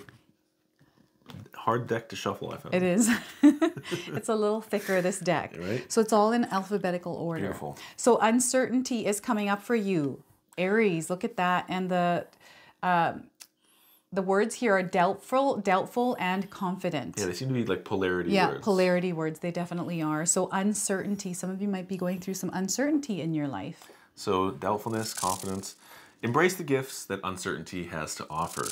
hard deck to shuffle, I found. It is. It's a little thicker, this deck. Right. So it's all in alphabetical order. Beautiful. So uncertainty is coming up for you. Aries, look at that. And the words here are doubtful, and confident. Yeah, they seem to be like polarity words. Yeah, polarity words. They definitely are. So uncertainty. Some of you might be going through some uncertainty in your life. So doubtfulness, confidence. Embrace the gifts that uncertainty has to offer.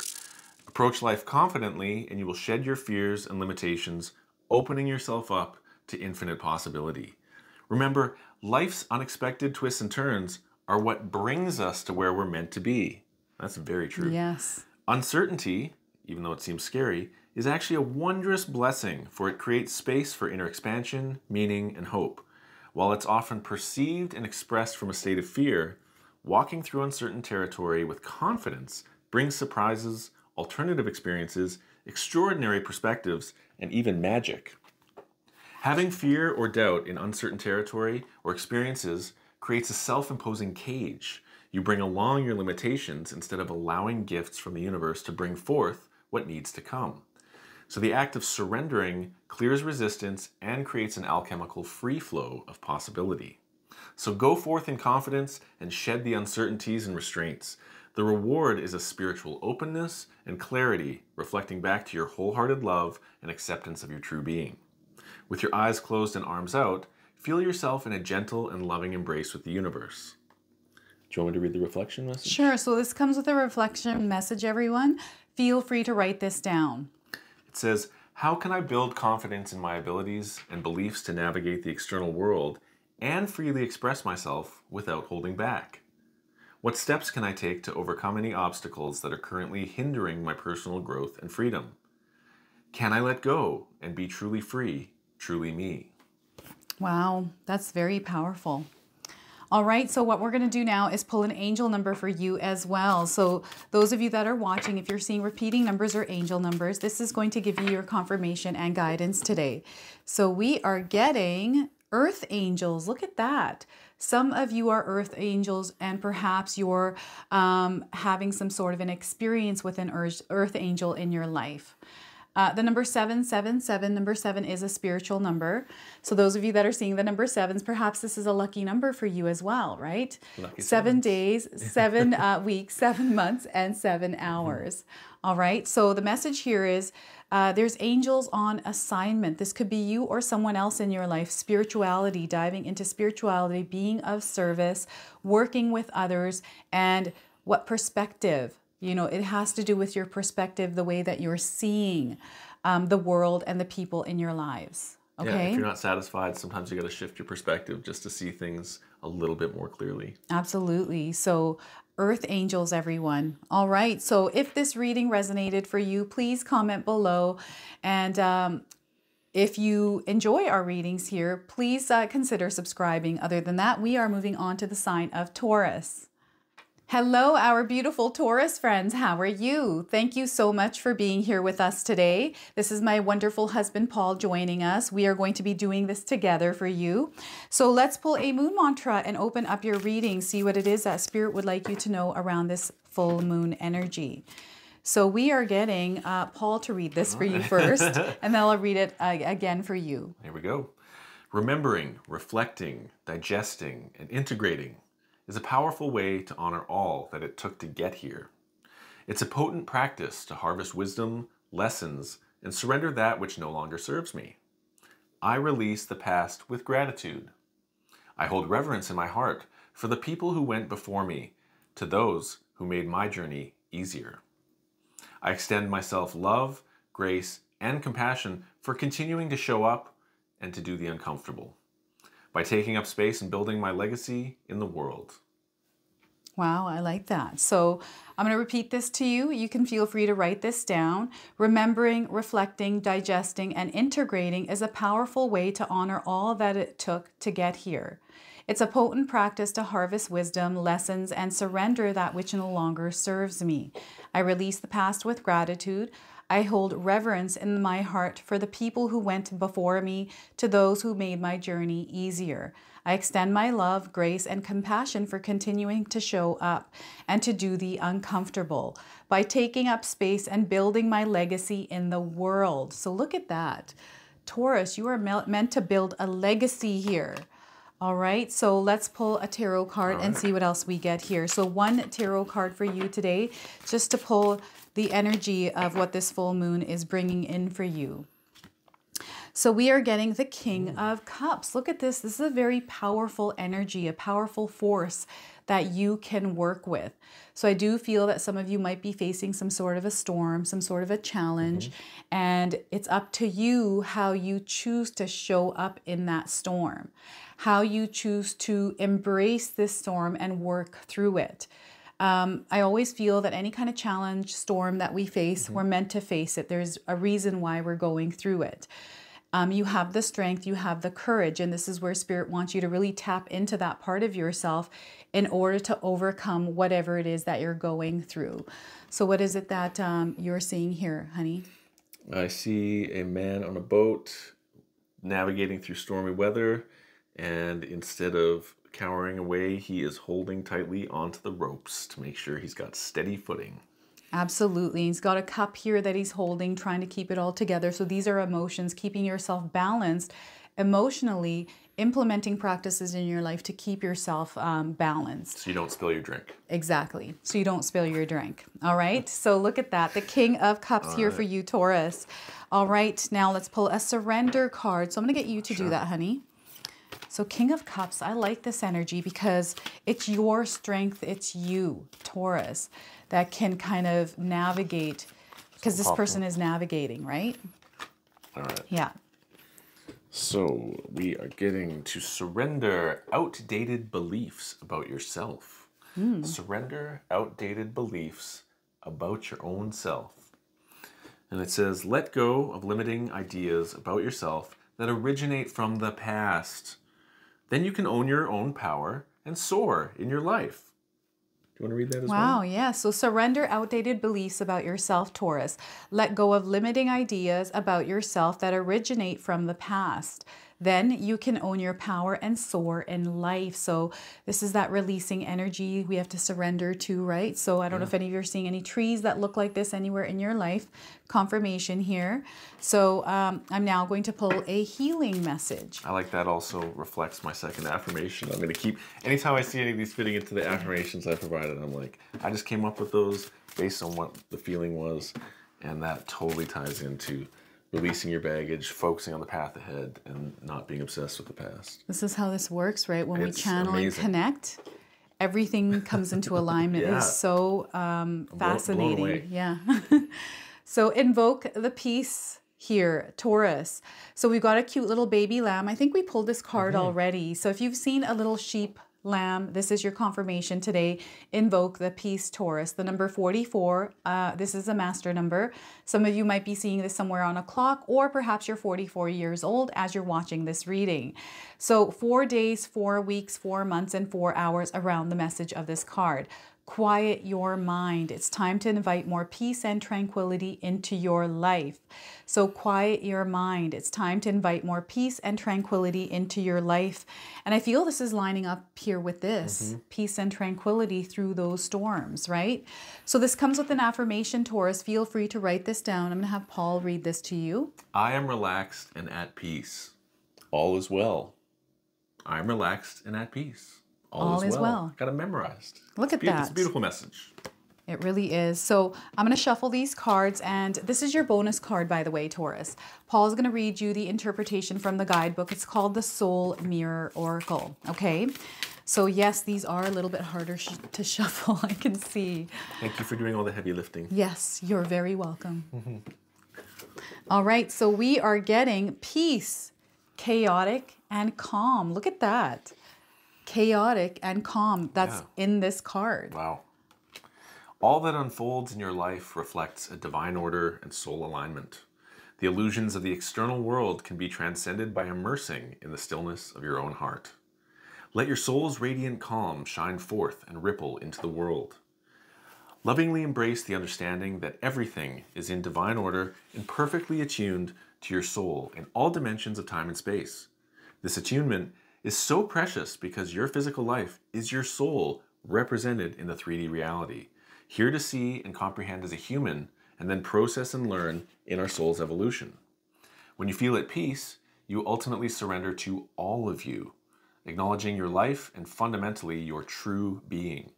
Approach life confidently and you will shed your fears and limitations, opening yourself up to infinite possibility. Remember, life's unexpected twists and turns are what brings us to where we're meant to be. That's very true. Yes. Uncertainty, even though it seems scary, is actually a wondrous blessing, for it creates space for inner expansion, meaning, and hope. While it's often perceived and expressed from a state of fear, walking through uncertain territory with confidence brings surprises, alternative experiences, extraordinary perspectives, and even magic. Having fear or doubt in uncertain territory or experiences creates a self-imposing cage. You bring along your limitations instead of allowing gifts from the universe to bring forth what needs to come. So the act of surrendering clears resistance and creates an alchemical free flow of possibility. So go forth in confidence and shed the uncertainties and restraints. The reward is a spiritual openness and clarity, reflecting back to your wholehearted love and acceptance of your true being. With your eyes closed and arms out, feel yourself in a gentle and loving embrace with the universe. Do you want me to read the reflection message? Sure. So this comes with a reflection message, everyone. Feel free to write this down. It says, how can I build confidence in my abilities and beliefs to navigate the external world and freely express myself without holding back? What steps can I take to overcome any obstacles that are currently hindering my personal growth and freedom? Can I let go and be truly free, truly me? Wow, that's very powerful. All right, so what we're going to do now is pull an angel number for you as well. So those of you that are watching, if you're seeing repeating numbers or angel numbers, this is going to give you your confirmation and guidance today. So we are getting Earth Angels. Look at that. Some of you are Earth Angels and perhaps you're having some sort of an experience with an Earth Angel in your life. The number 777, number 7 is a spiritual number. So those of you that are seeing the number 7s, perhaps this is a lucky number for you as well, right? Lucky 7 sevens. days, 7 weeks, 7 months, and 7 hours. All right, so the message here is there's angels on assignment. This could be you or someone else in your life. Spirituality, diving into spirituality, being of service, working with others, and what perspective. You know, it has to do with your perspective, the way that you're seeing the world and the people in your lives. Okay. Yeah, if you're not satisfied, sometimes you got to shift your perspective just to see things a little bit more clearly. Absolutely. So Earth Angels, everyone. All right. So if this reading resonated for you, please comment below. And if you enjoy our readings here, please consider subscribing. Other than that, we are moving on to the sign of Taurus. Hello, our beautiful Taurus friends. How are you? Thank you so much for being here with us today. This is my wonderful husband, Paul, joining us. We are going to be doing this together for you. So let's pull a moon mantra and open up your reading. See what it is that Spirit would like you to know around this full moon energy. So we are getting Paul to read this for you first, and then I'll read it again for you. Here we go. Remembering, reflecting, digesting, and integrating is a powerful way to honor all that it took to get here. It's a potent practice to harvest wisdom, lessons, and surrender that which no longer serves me. I release the past with gratitude. I hold reverence in my heart for the people who went before me, to those who made my journey easier. I extend myself love, grace, and compassion for continuing to show up and to do the uncomfortable, by taking up space and building my legacy in the world. Wow, I like that. So I'm going to repeat this to you. You can feel free to write this down. Remembering, reflecting, digesting, and integrating is a powerful way to honor all that it took to get here. It's a potent practice to harvest wisdom, lessons, and surrender that which no longer serves me. I release the past with gratitude. I hold reverence in my heart for the people who went before me, to those who made my journey easier. I extend my love, grace, and compassion for continuing to show up and to do the uncomfortable by taking up space and building my legacy in the world. So look at that. Taurus, you are meant to build a legacy here. All right, so let's pull a tarot card and see what else we get here. So one tarot card for you today, just to pull the energy of what this full moon is bringing in for you. So we are getting the King of Cups. Look at this. This is a very powerful energy, a powerful force that you can work with. So I do feel that some of you might be facing some sort of a storm, some sort of a challenge, and it's up to you how you choose to show up in that storm, how you choose to embrace this storm and work through it. I always feel that any kind of challenge, storm that we face, we're meant to face it. There's a reason why we're going through it. You have the strength, you have the courage, and this is where Spirit wants you to really tap into that part of yourself in order to overcome whatever it is that you're going through. So what is it that you're seeing here, honey? I see a man on a boat navigating through stormy weather, and instead of cowering away, he is holding tightly onto the ropes to make sure he's got steady footing. Absolutely. He's got a cup here that he's holding, trying to keep it all together. So these are emotions, keeping yourself balanced emotionally, implementing practices in your life to keep yourself balanced. So you don't spill your drink. Exactly. So you don't spill your drink. All right. So look at that. The King of Cups here for you, Taurus. All right. Now let's pull a surrender card. So I'm going to get you to do that, honey. So King of Cups, I like this energy because it's your strength. It's you, Taurus, that can kind of navigate, because this person is navigating, right? All right. Yeah. So we are getting to surrender outdated beliefs about yourself. Surrender outdated beliefs about your own self. And it says, let go of limiting ideas about yourself that originate from the past. Then you can own your own power and soar in your life. Do you want to read that as well? Wow, yeah. So surrender outdated beliefs about yourself, Taurus. Let go of limiting ideas about yourself that originate from the past. Then you can own your power and soar in life. So this is that releasing energy we have to surrender to, right? So I don't know if any of you are seeing any trees that look like this anywhere in your life. Confirmation here. So I'm now going to pull a healing message. I like that also reflects my second affirmation. I'm going to keep, anytime I see any of these fitting into the affirmations I provided, I'm like, I just came up with those based on what the feeling was. And that totally ties into releasing your baggage, focusing on the path ahead, and not being obsessed with the past. This is how this works, right? When we channel and amazing. Connect, everything comes into alignment. It is so fascinating. Blown away. Yeah. So invoke the peace here, Taurus. So we've got a cute little baby lamb. I think we pulled this card already. So if you've seen a little sheep, lamb, this is your confirmation today. Invoke the peace, Taurus. The number 44, this is a master number. Some of you might be seeing this somewhere on a clock, or perhaps you're 44 years old as you're watching this reading. So 4 days, 4 weeks, 4 months, and 4 hours around the message of this card. Quiet your mind. It's time to invite more peace and tranquility into your life. So quiet your mind. It's time to invite more peace and tranquility into your life. And I feel this is lining up here with this. Peace and tranquility through those storms, right? So this comes with an affirmation, Taurus. Feel free to write this down. I'm going to have Paul read this to you. I am relaxed and at peace. All is well. I am relaxed and at peace. All is well. Got it memorized. Look at that. It's a beautiful message. It really is. So I'm going to shuffle these cards, and this is your bonus card, by the way, Taurus. Paul's going to read you the interpretation from the guidebook. It's called the Soul Mirror Oracle, okay? So yes, these are a little bit harder to shuffle, I can see. Thank you for doing all the heavy lifting. Yes, you're very welcome. All right, so we are getting peace, chaotic, and calm. Look at that. Chaotic and calm. That's in this card. Wow. All that unfolds in your life reflects a divine order and soul alignment. The illusions of the external world can be transcended by immersing in the stillness of your own heart. Let your soul's radiant calm shine forth and ripple into the world. Lovingly embrace the understanding that everything is in divine order and perfectly attuned to your soul in all dimensions of time and space. This attunement is so precious because your physical life is your soul represented in the 3D reality, here to see and comprehend as a human, and then process and learn in our soul's evolution. When you feel at peace, you ultimately surrender to all of you, acknowledging your life and fundamentally your true being.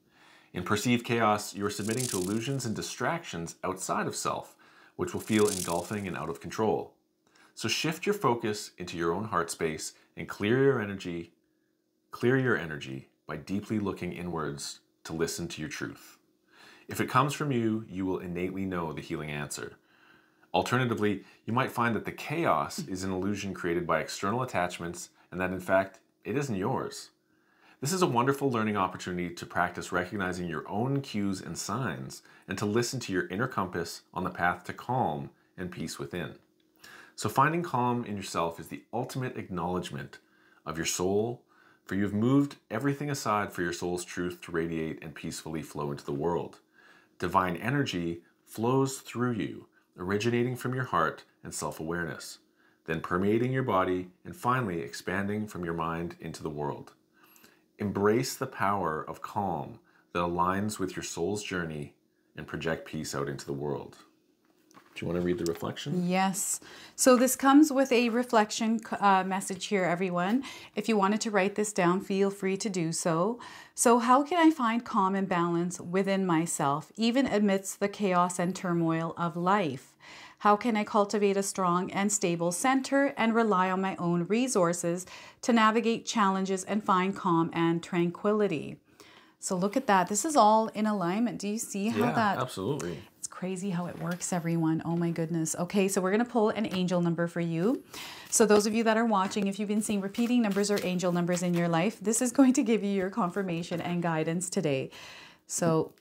In perceived chaos, you are submitting to illusions and distractions outside of self, which will feel engulfing and out of control. So shift your focus into your own heart space and clear your energy by deeply looking inwards to listen to your truth. If it comes from you, you will innately know the healing answer. Alternatively, you might find that the chaos is an illusion created by external attachments and that in fact, it isn't yours. This is a wonderful learning opportunity to practice recognizing your own cues and signs and to listen to your inner compass on the path to calm and peace within. So finding calm in yourself is the ultimate acknowledgement of your soul, for you have moved everything aside for your soul's truth to radiate and peacefully flow into the world. Divine energy flows through you, originating from your heart and self-awareness, then permeating your body and finally expanding from your mind into the world. Embrace the power of calm that aligns with your soul's journey and project peace out into the world. Do you want to read the reflection? Yes. So this comes with a reflection message here, everyone. If you wanted to write this down, feel free to do so. So how can I find calm and balance within myself, even amidst the chaos and turmoil of life? How can I cultivate a strong and stable center and rely on my own resources to navigate challenges and find calm and tranquility? So look at that. This is all in alignment. Do you see how that... Yeah, absolutely. It's crazy how it works, everyone. Oh my goodness. Okay, so we're going to pull an angel number for you. So those of you that are watching, if you've been seeing repeating numbers or angel numbers in your life, this is going to give you your confirmation and guidance today. So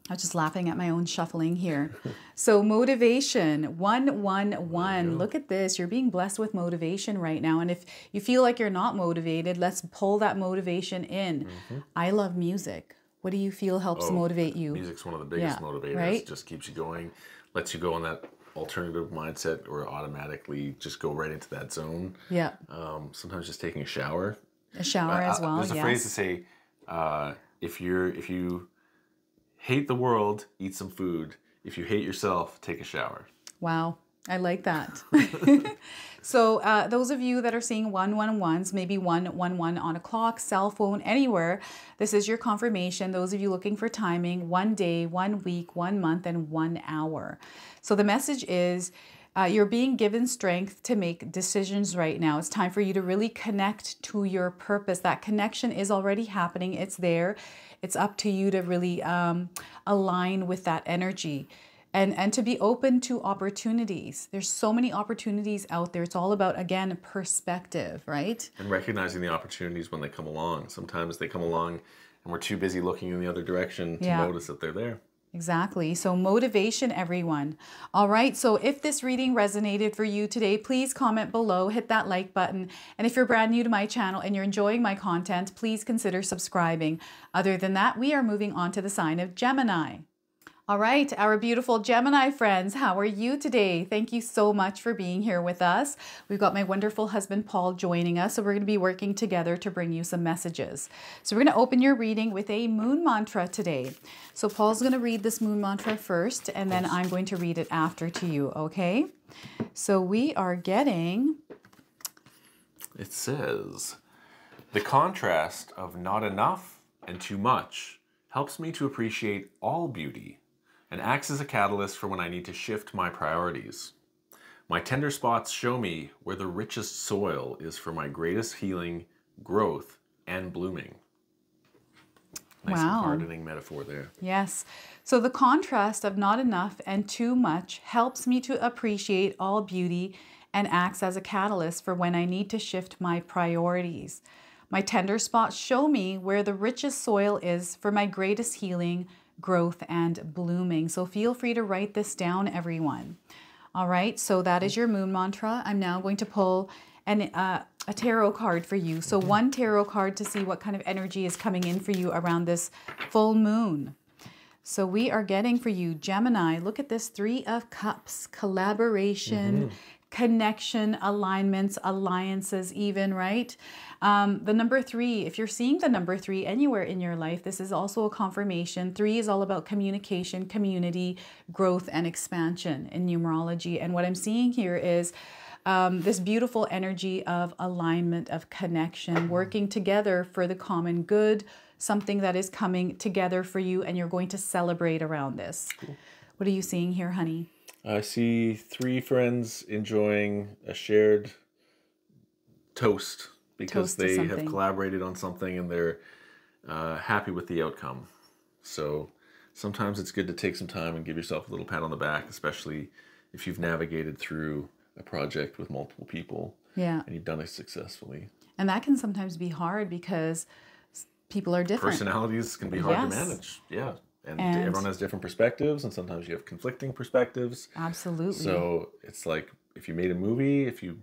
I was just laughing at my own shuffling here. So motivation, 111. Look at this. You're being blessed with motivation right now. And if you feel like you're not motivated, let's pull that motivation in. I love music. What do you feel helps motivate you? Music's one of the biggest motivators. Right? Just keeps you going, lets you go in that alternative mindset or automatically just go right into that zone. Yeah. Sometimes just taking a shower. A shower as well, There's a phrase to say, if you hate the world, eat some food. If you hate yourself, take a shower. Wow. I like that. So those of you that are seeing 111s, maybe 111 on a clock, cell phone, anywhere, this is your confirmation. Those of you looking for timing, 1 day, 1 week, 1 month, and 1 hour. So the message is you're being given strength to make decisions right now. It's time for you to really connect to your purpose. That connection is already happening. It's there. It's up to you to really align with that energy. And to be open to opportunities. There's so many opportunities out there. It's all about, again, perspective, right? And recognizing the opportunities when they come along. Sometimes they come along and we're too busy looking in the other direction to notice that they're there. Exactly. So motivation, everyone. All right. So if this reading resonated for you today, please comment below, hit that like button. And if you're brand new to my channel and you're enjoying my content, please consider subscribing. Other than that, we are moving on to the sign of Gemini. All right, our beautiful Gemini friends, how are you today? Thank you so much for being here with us. We've got my wonderful husband, Paul, joining us, so we're going to be working together to bring you some messages. So we're going to open your reading with a moon mantra today. So Paul's going to read this moon mantra first, and then I'm going to read it after to you, okay? So we are getting... It says, the contrast of not enough and too much helps me to appreciate all beauty and acts as a catalyst for when I need to shift my priorities. My tender spots show me where the richest soil is for my greatest healing, growth, and blooming. Nice Wow. gardening metaphor there. Yes. So the contrast of not enough and too much helps me to appreciate all beauty and acts as a catalyst for when I need to shift my priorities. My tender spots show me where the richest soil is for my greatest healing, growth, and blooming. So feel free to write this down, everyone. All right, so that is your moon mantra. I'm now going to pull a tarot card for you. So one tarot card to see what kind of energy is coming in for you around this full moon. So we are getting for you, Gemini, look at this, 3 of Cups, collaboration, connection, alignments, alliances even, right? The number 3, if you're seeing the number 3 anywhere in your life, this is also a confirmation. 3 is all about communication, community, growth, and expansion in numerology. And what I'm seeing here is this beautiful energy of alignment, of connection, working together for the common good, something that is coming together for you, and you're going to celebrate around this. Cool. What are you seeing here, honey? I see 3 friends enjoying a shared toast because they have collaborated on something and they're happy with the outcome. So sometimes it's good to take some time and give yourself a little pat on the back, especially if you've navigated through a project with multiple people and you've done it successfully. And that can sometimes be hard because people are different. Personalities can be hard to manage. Yeah. And everyone has different perspectives, and sometimes you have conflicting perspectives. Absolutely. So it's like if you made a movie, if you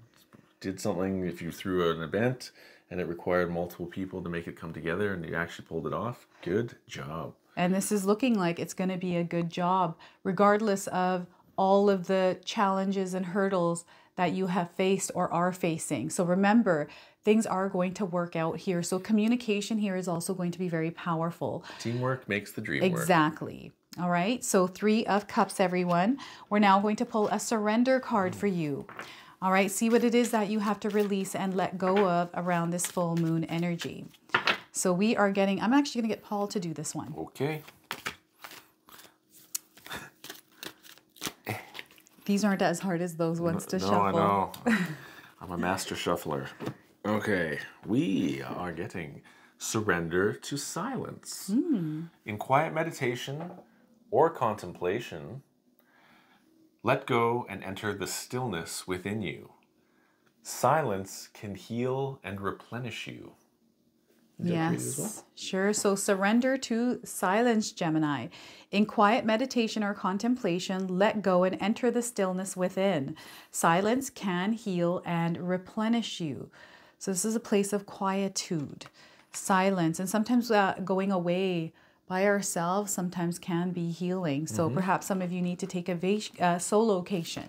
did something, if you threw an event and it required multiple people to make it come together and you actually pulled it off, good job. And this is looking like it's going to be a good job, regardless of all of the challenges and hurdles that you have faced or are facing. So remember, things are going to work out here. So communication here is also going to be very powerful. Teamwork makes the dream work. Exactly. All right. So 3 of Cups, everyone. We're now going to pull a surrender card for you. All right. See what it is that you have to release and let go of around this full moon energy. So we are getting, I'm actually going to get Paul to do this one. Okay. These aren't as hard as those ones to shuffle. No, I know. I'm a master shuffler. Okay, we are getting surrender to silence. In quiet meditation or contemplation, let go and enter the stillness within you. Silence can heal and replenish you. Yes, sure. So surrender to silence, Gemini. In quiet meditation or contemplation, let go and enter the stillness within. Silence can heal and replenish you. So this is a place of quietude, silence, and sometimes going away by ourselves sometimes can be healing. So perhaps some of you need to take a solocation.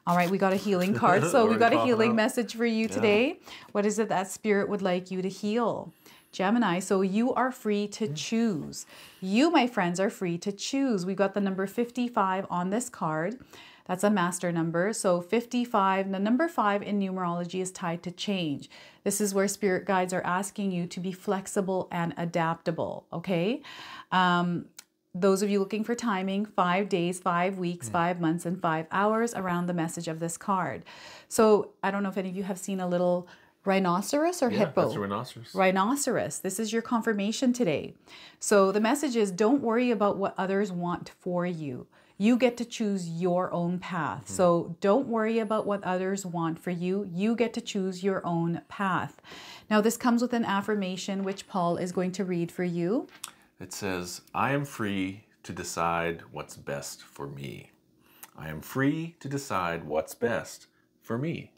All right, we got a healing card. So we got a healing message for you today. What is it that Spirit would like you to heal? Gemini, so you are free to choose. You, my friends, are free to choose. We've got the number 55 on this card. That's a master number. So 55, the number 5 in numerology is tied to change. This is where spirit guides are asking you to be flexible and adaptable, okay? Those of you looking for timing, 5 days, 5 weeks, 5 months, and 5 hours around the message of this card. So I don't know if any of you have seen a little rhinoceros or hippo. That's a rhinoceros. Rhinoceros. This is your confirmation today. So the message is, don't worry about what others want for you. You get to choose your own path. So don't worry about what others want for you. You get to choose your own path. Now this comes with an affirmation which Paul is going to read for you. It says, I am free to decide what's best for me. I am free to decide what's best for me.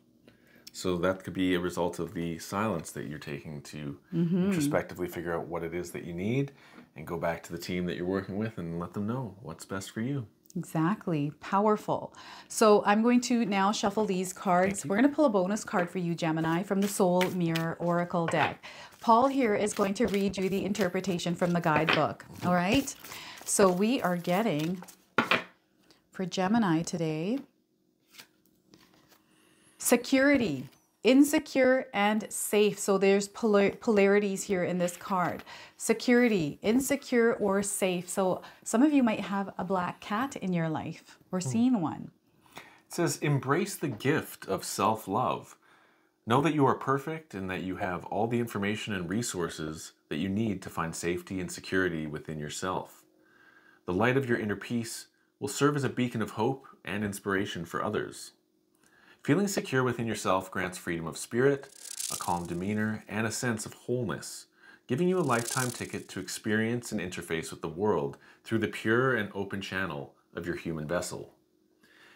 So that could be a result of the silence that you're taking to introspectively figure out what it is that you need and go back to the team that you're working with and let them know what's best for you. Exactly. Powerful. So I'm going to now shuffle these cards. We're going to pull a bonus card for you, Gemini, from the Soul Mirror Oracle deck. Paul here is going to read you the interpretation from the guidebook. All right. So we are getting, for Gemini today, security. insecure and safe. So there's polarities here in this card. Security, insecure or safe. So some of you might have a black cat in your life or seen one. It says, embrace the gift of self-love. Know that you are perfect and that you have all the information and resources that you need to find safety and security within yourself. The light of your inner peace will serve as a beacon of hope and inspiration for others. Feeling secure within yourself grants freedom of spirit, a calm demeanor, and a sense of wholeness, giving you a lifetime ticket to experience and interface with the world through the pure and open channel of your human vessel.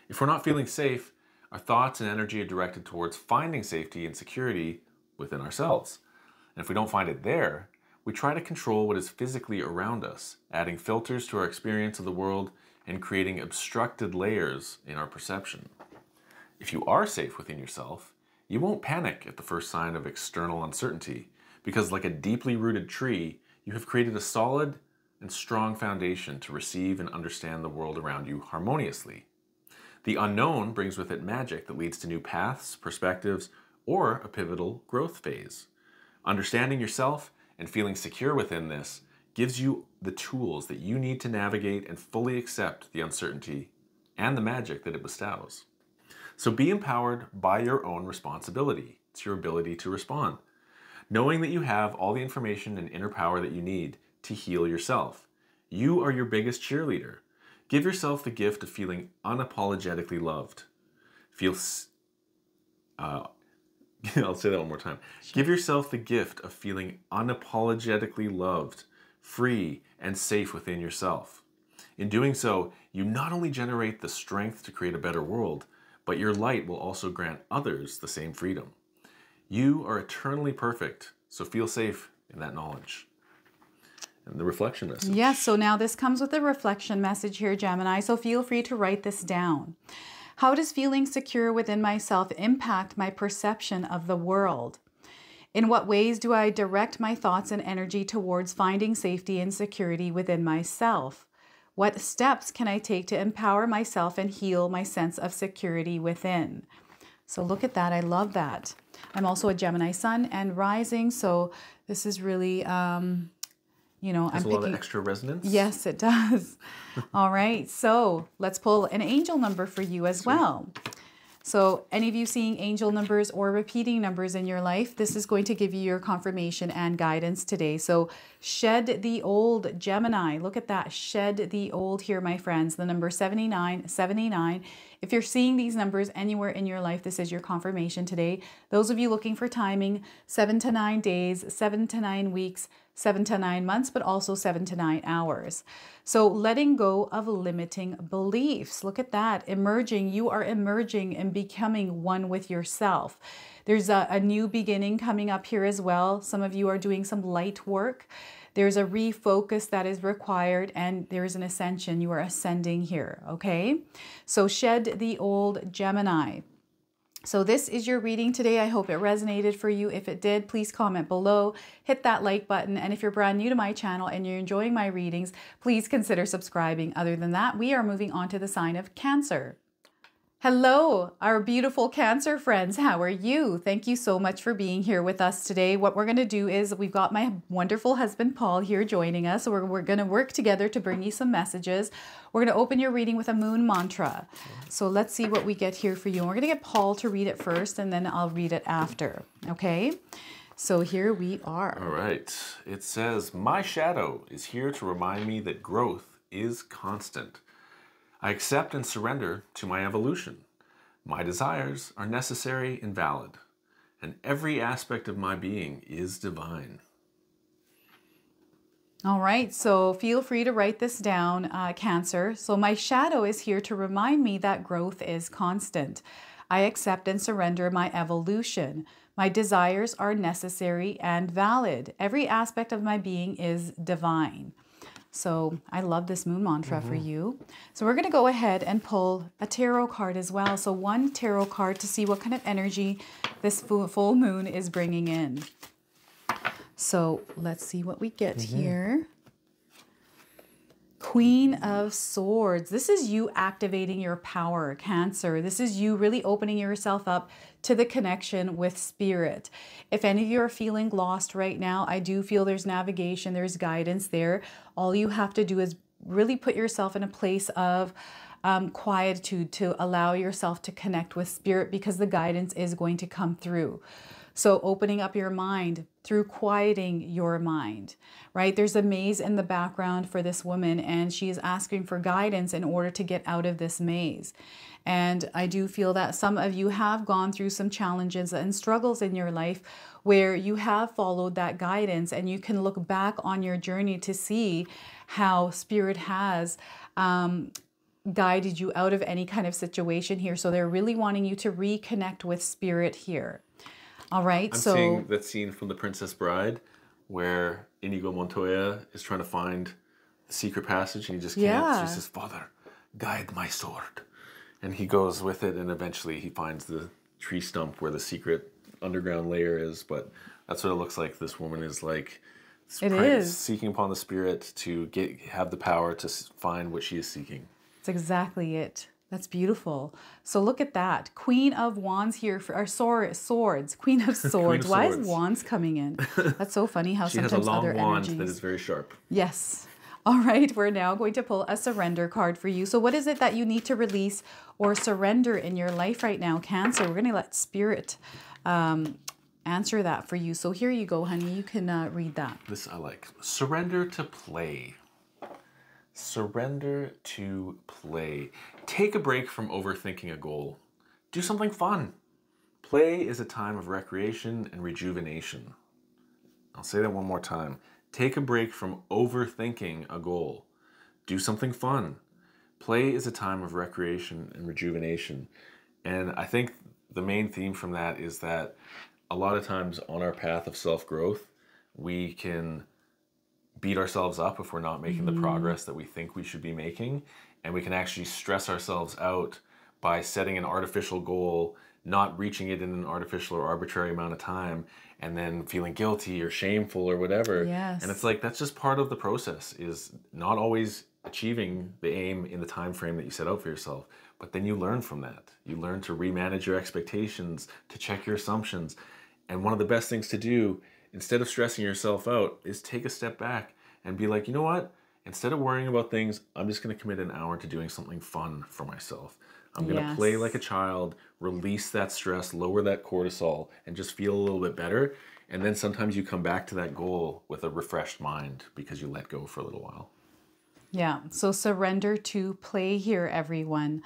If we're not feeling safe, our thoughts and energy are directed towards finding safety and security within ourselves. And if we don't find it there, we try to control what is physically around us, adding filters to our experience of the world and creating obstructed layers in our perception. If you are safe within yourself, you won't panic at the first sign of external uncertainty, because like a deeply rooted tree, you have created a solid and strong foundation to receive and understand the world around you harmoniously. The unknown brings with it magic that leads to new paths, perspectives, or a pivotal growth phase. Understanding yourself and feeling secure within this gives you the tools that you need to navigate and fully accept the uncertainty and the magic that it bestows. So be empowered by your own responsibility. It's your ability to respond. Knowing that you have all the information and inner power that you need to heal yourself. You are your biggest cheerleader. Give yourself the gift of feeling unapologetically loved. I'll say that one more time. Sure. Give yourself the gift of feeling unapologetically loved, free, and safe within yourself. In doing so, you not only generate the strength to create a better world, but your light will also grant others the same freedom. You are eternally perfect, so feel safe in that knowledge. And the reflection message. Yes, so now this comes with a reflection message here, Gemini, so feel free to write this down. How does feeling secure within myself impact my perception of the world? In what ways do I direct my thoughts and energy towards finding safety and security within myself? What steps can I take to empower myself and heal my sense of security within? So look at that. I love that. I'm also a Gemini sun and rising, so this is really... There's a lot of extra resonance. Yes, it does. All right, so let's pull an angel number for you as well. So any of you seeing angel numbers or repeating numbers in your life, this is going to give you your confirmation and guidance today. So shed the old, Gemini. Look at that. Shed the old here, my friends. The number 79, 79. If you're seeing these numbers anywhere in your life, this is your confirmation today. Those of you looking for timing, 7 to 9 days, 7 to 9 weeks, 7 to 9 months, but also 7 to 9 hours. So letting go of limiting beliefs. Look at that. Emerging. You are emerging and becoming one with yourself. There's a new beginning coming up here as well. Some of you are doing some light work. There's a refocus that is required, and there's an ascension. You are ascending here, okay? So shed the old, Gemini. So this is your reading today. I hope it resonated for you. If it did, please comment below, hit that like button. And if you're brand new to my channel and you're enjoying my readings, please consider subscribing. Other than that, we are moving on to the sign of Cancer. Hello, our beautiful Cancer friends. How are you? Thank you so much for being here with us today. What we're going to do is we've got my wonderful husband, Paul, here joining us. So we're going to work together to bring you some messages. We're going to open your reading with a moon mantra. So let's see what we get here for you. We're going to get Paul to read it first, and then I'll read it after. Okay? So here we are. All right. It says, my shadow is here to remind me that growth is constant. I accept and surrender to my evolution. My desires are necessary and valid, and every aspect of my being is divine. All right, so feel free to write this down, Cancer. So my shadow is here to remind me that growth is constant. I accept and surrender my evolution. My desires are necessary and valid. Every aspect of my being is divine. So I love this moon mantra for you. So we're going to go ahead and pull a tarot card as well. So one tarot card to see what kind of energy this full moon is bringing in. So let's see what we get here. Queen of Swords. This is you activating your power, Cancer. This is you really opening yourself up to the connection with spirit. If any of you are feeling lost right now, I do feel there's navigation, there's guidance there. All you have to do is really put yourself in a place of quietude to allow yourself to connect with spirit, because the guidance is going to come through. So opening up your mind through quieting your mind, right? There's a maze in the background for this woman, and she is asking for guidance in order to get out of this maze. And I do feel that some of you have gone through some challenges and struggles in your life where you have followed that guidance, and you can look back on your journey to see how spirit has guided you out of any kind of situation here. So they're really wanting you to reconnect with spirit here. All right, I'm seeing that scene from The Princess Bride where Inigo Montoya is trying to find the secret passage, and he just can't. Yeah. She says, "Father, guide my sword." And he goes with it, and eventually he finds the tree stump where the secret underground layer is. But that's what it looks like. This woman is like seeking upon the spirit to have the power to find what she is seeking. That's exactly it. That's beautiful. So look at that. Queen of Wands here for our swords. Queen of Swords. Why is Wands coming in? That's so funny how she sometimes has a long other wand energies. that is very sharp. Yes. All right. We're now going to pull a surrender card for you. So what is it that you need to release or surrender in your life right now, Cancer? We're going to let spirit answer that for you. So here you go, honey. You can read that. This I like. Surrender to play. Surrender to play. Take a break from overthinking a goal. Do something fun. Play is a time of recreation and rejuvenation. I'll say that one more time. Take a break from overthinking a goal. Do something fun. Play is a time of recreation and rejuvenation. And I think the main theme from that is that a lot of times on our path of self-growth, we can beat ourselves up if we're not making the progress that we think we should be making. And we can actually stress ourselves out by setting an artificial goal, not reaching it in an artificial or arbitrary amount of time, and then feeling guilty or shameful or whatever. Yes. And it's like, that's just part of the process, is not always achieving the aim in the time frame that you set out for yourself. But then you learn from that. You learn to remanage your expectations, to check your assumptions. And one of the best things to do, instead of stressing yourself out, is take a step back and be like, you know what? Instead of worrying about things, I'm just going to commit an hour to doing something fun for myself. I'm going to play like a child, release that stress, lower that cortisol, and just feel a little bit better. And then sometimes you come back to that goal with a refreshed mind because you let go for a little while. Yeah, so surrender to play here, everyone.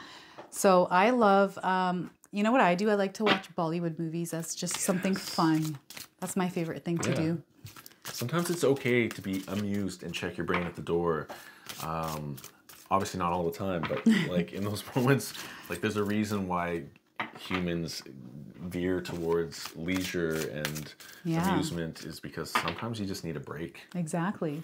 So I love, you know what I do? I like to watch Bollywood movies. That's just something fun. That's my favorite thing to do. Sometimes it's okay to be amused and check your brain at the door. Obviously not all the time, but like in those moments, like there's a reason why humans veer towards leisure and amusement, is because sometimes you just need a break. Exactly.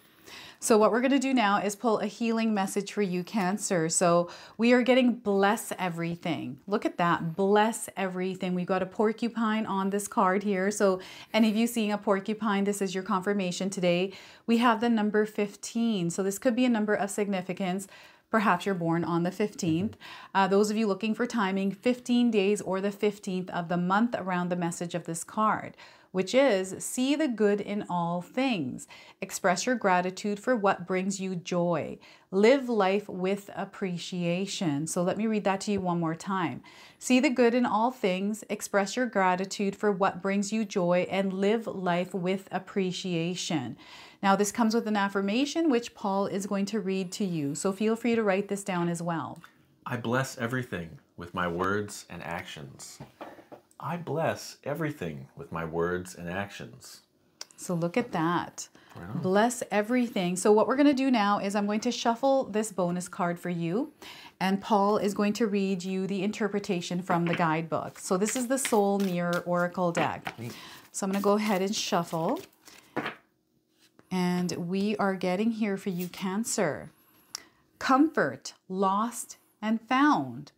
So what we're going to do now is pull a healing message for you, Cancer. So we are getting bless everything. Look at that. Bless everything. We've got a porcupine on this card here. So any of you seeing a porcupine, this is your confirmation today. We have the number 15. So this could be a number of significance. Perhaps you're born on the 15th. Those of you looking for timing, 15 days or the 15th of the month around the message of this card, which is see the good in all things. Express your gratitude for what brings you joy. Live life with appreciation. So let me read that to you one more time. See the good in all things. Express your gratitude for what brings you joy, and live life with appreciation. Now this comes with an affirmation which Paul is going to read to you. So feel free to write this down as well. I bless everything with my words and actions. I bless everything with my words and actions. So look at that. Right. Bless everything. So what we're going to do now is I'm going to shuffle this bonus card for you, and Paul is going to read you the interpretation from the guidebook. So this is the Soul Mirror Oracle deck. So I'm going to go ahead and shuffle. And we are getting here for you, Cancer. Comfort, lost and found.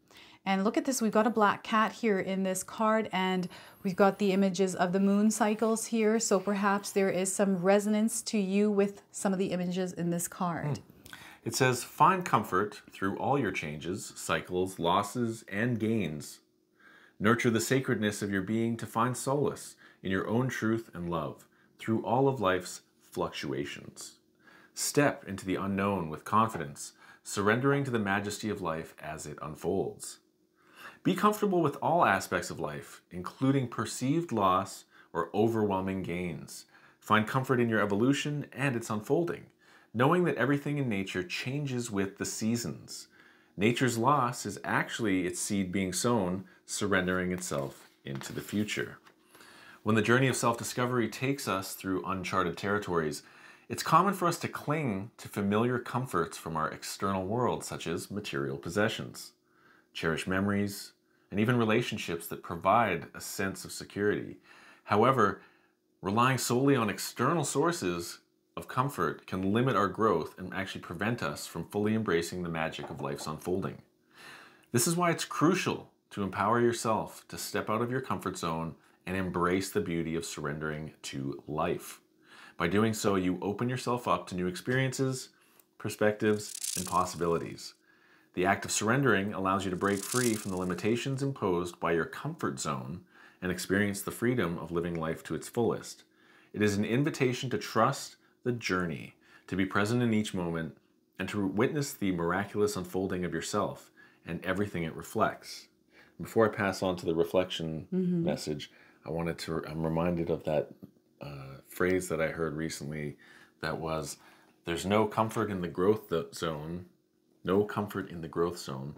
And look at this, we've got a black cat here in this card, and we've got the images of the moon cycles here. So perhaps there is some resonance to you with some of the images in this card. It says, find comfort through all your changes, cycles, losses, and gains. Nurture the sacredness of your being to find solace in your own truth and love through all of life's fluctuations. Step into the unknown with confidence, surrendering to the majesty of life as it unfolds. Be comfortable with all aspects of life, including perceived loss or overwhelming gains. Find comfort in your evolution and its unfolding, knowing that everything in nature changes with the seasons. Nature's loss is actually its seed being sown, surrendering itself into the future. When the journey of self-discovery takes us through uncharted territories, it's common for us to cling to familiar comforts from our external world, such as material possessions, cherished memories, and even relationships that provide a sense of security. However, relying solely on external sources of comfort can limit our growth and actually prevent us from fully embracing the magic of life's unfolding. This is why it's crucial to empower yourself to step out of your comfort zone and embrace the beauty of surrendering to life. By doing so, you open yourself up to new experiences, perspectives, and possibilities. The act of surrendering allows you to break free from the limitations imposed by your comfort zone and experience the freedom of living life to its fullest. It is an invitation to trust the journey, to be present in each moment, and to witness the miraculous unfolding of yourself and everything it reflects. Before I pass on to the reflection message, I'm reminded of that phrase that I heard recently that was, there's no comfort in the growth zone, no comfort in the growth zone,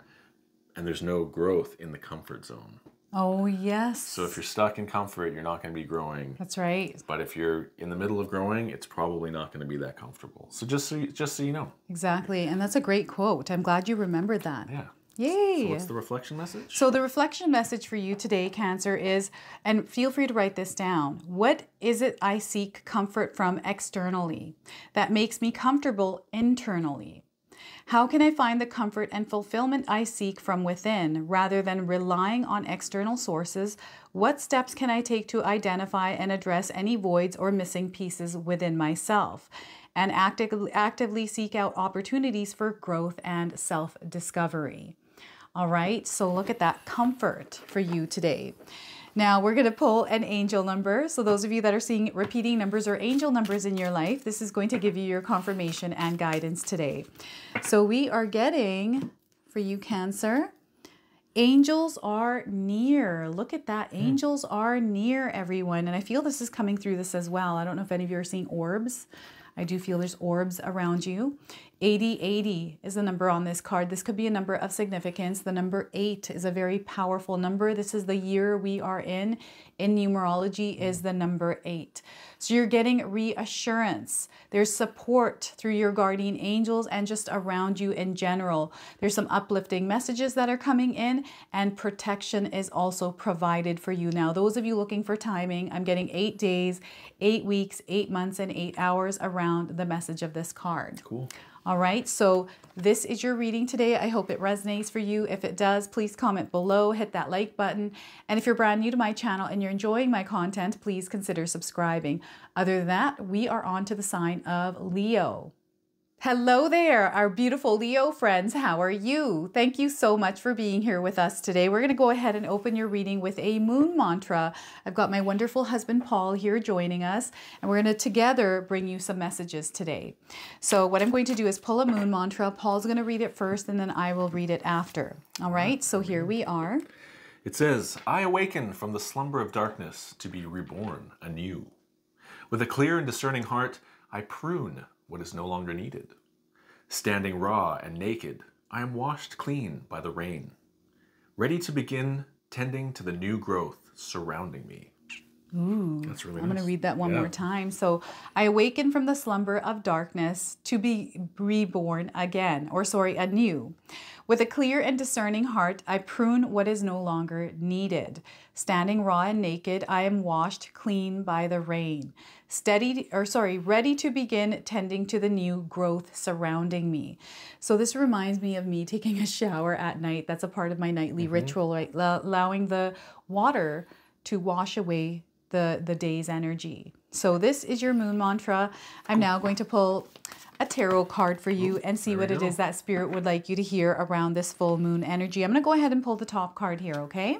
and there's no growth in the comfort zone. Oh, yes. So if you're stuck in comfort, you're not going to be growing. That's right. But if you're in the middle of growing, it's probably not going to be that comfortable. So just so you know. Exactly. And that's a great quote. I'm glad you remembered that. Yeah. Yay. So what's the reflection message? So the reflection message for you today, Cancer, is, and feel free to write this down, what is it I seek comfort from externally that makes me comfortable internally? How can I find the comfort and fulfillment I seek from within rather than relying on external sources? What steps can I take to identify and address any voids or missing pieces within myself? And actively seek out opportunities for growth and self-discovery. All right, so look at that comfort for you today. Now we're going to pull an angel number. So those of you that are seeing repeating numbers or angel numbers in your life, this is going to give you your confirmation and guidance today. So we are getting, for you Cancer, angels are near. Look at that. Angels are near, everyone. And I feel this is coming through this as well. I don't know if any of you are seeing orbs. I do feel there's orbs around you. 8080 is the number on this card. This could be a number of significance. The number 8 is a very powerful number. This is the year we are in. In numerology is the number 8. So you're getting reassurance. There's support through your guardian angels and just around you in general. There's some uplifting messages that are coming in, and protection is also provided for you. Now, those of you looking for timing, I'm getting 8 days, 8 weeks, 8 months, and 8 hours around the message of this card. Cool. All right, so this is your reading today. I hope it resonates for you. If it does, please comment below, hit that like button. And if you're brand new to my channel and you're enjoying my content, please consider subscribing. Other than that, we are on to the sign of Leo. Hello there, our beautiful Leo friends. How are you? Thank you so much for being here with us today. We're going to go ahead and open your reading with a moon mantra. I've got my wonderful husband, Paul, here joining us, and we're going to together bring you some messages today. So what I'm going to do is pull a moon mantra. Paul's going to read it first, and then I will read it after. All right, so here we are. It says, I awaken from the slumber of darkness to be reborn anew. With a clear and discerning heart, I prune what is no longer needed. Standing raw and naked, I am washed clean by the rain, ready to begin tending to the new growth surrounding me. Ooh, that's really I'm nice. going to read that one more time. So I awaken from the slumber of darkness to be reborn again, anew. With a clear and discerning heart, I prune what is no longer needed. Standing raw and naked, I am washed clean by the rain. Ready to begin tending to the new growth surrounding me. So this reminds me of me taking a shower at night. That's a part of my nightly ritual, right? Allowing the water to wash away the day's energy. So this is your moon mantra. I'm now going to pull a tarot card for you and see what it is that Spirit would like you to hear around this full moon energy. I'm going to go ahead and pull the top card here, okay?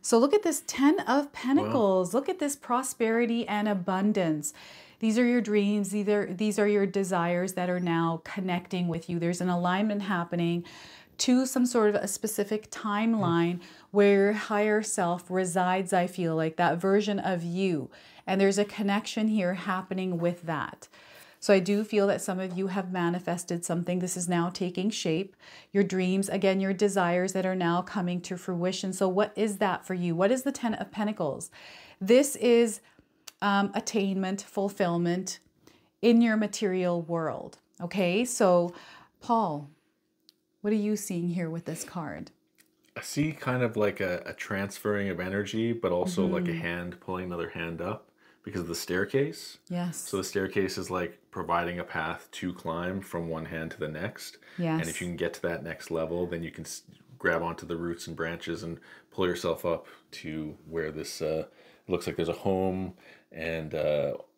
So look at this 10 of Pentacles. Wow. Look at this prosperity and abundance. These are your dreams. These are your desires that are now connecting with you. There's an alignment happening to some sort of a specific timeline where your higher self resides, I feel like, that version of you. And there's a connection here happening with that. So I do feel that some of you have manifested something. This is now taking shape. Your dreams, again, your desires that are now coming to fruition. So what is that for you? What is the 10 of Pentacles? This is attainment, fulfillment in your material world. Okay, so Paul, what are you seeing here with this card? I see kind of like a transferring of energy, but also like a hand pulling another hand up because of the staircase. Yes. So the staircase is like providing a path to climb from one hand to the next. Yes. And if you can get to that next level, then you can grab onto the roots and branches and pull yourself up to where this looks like there's a home and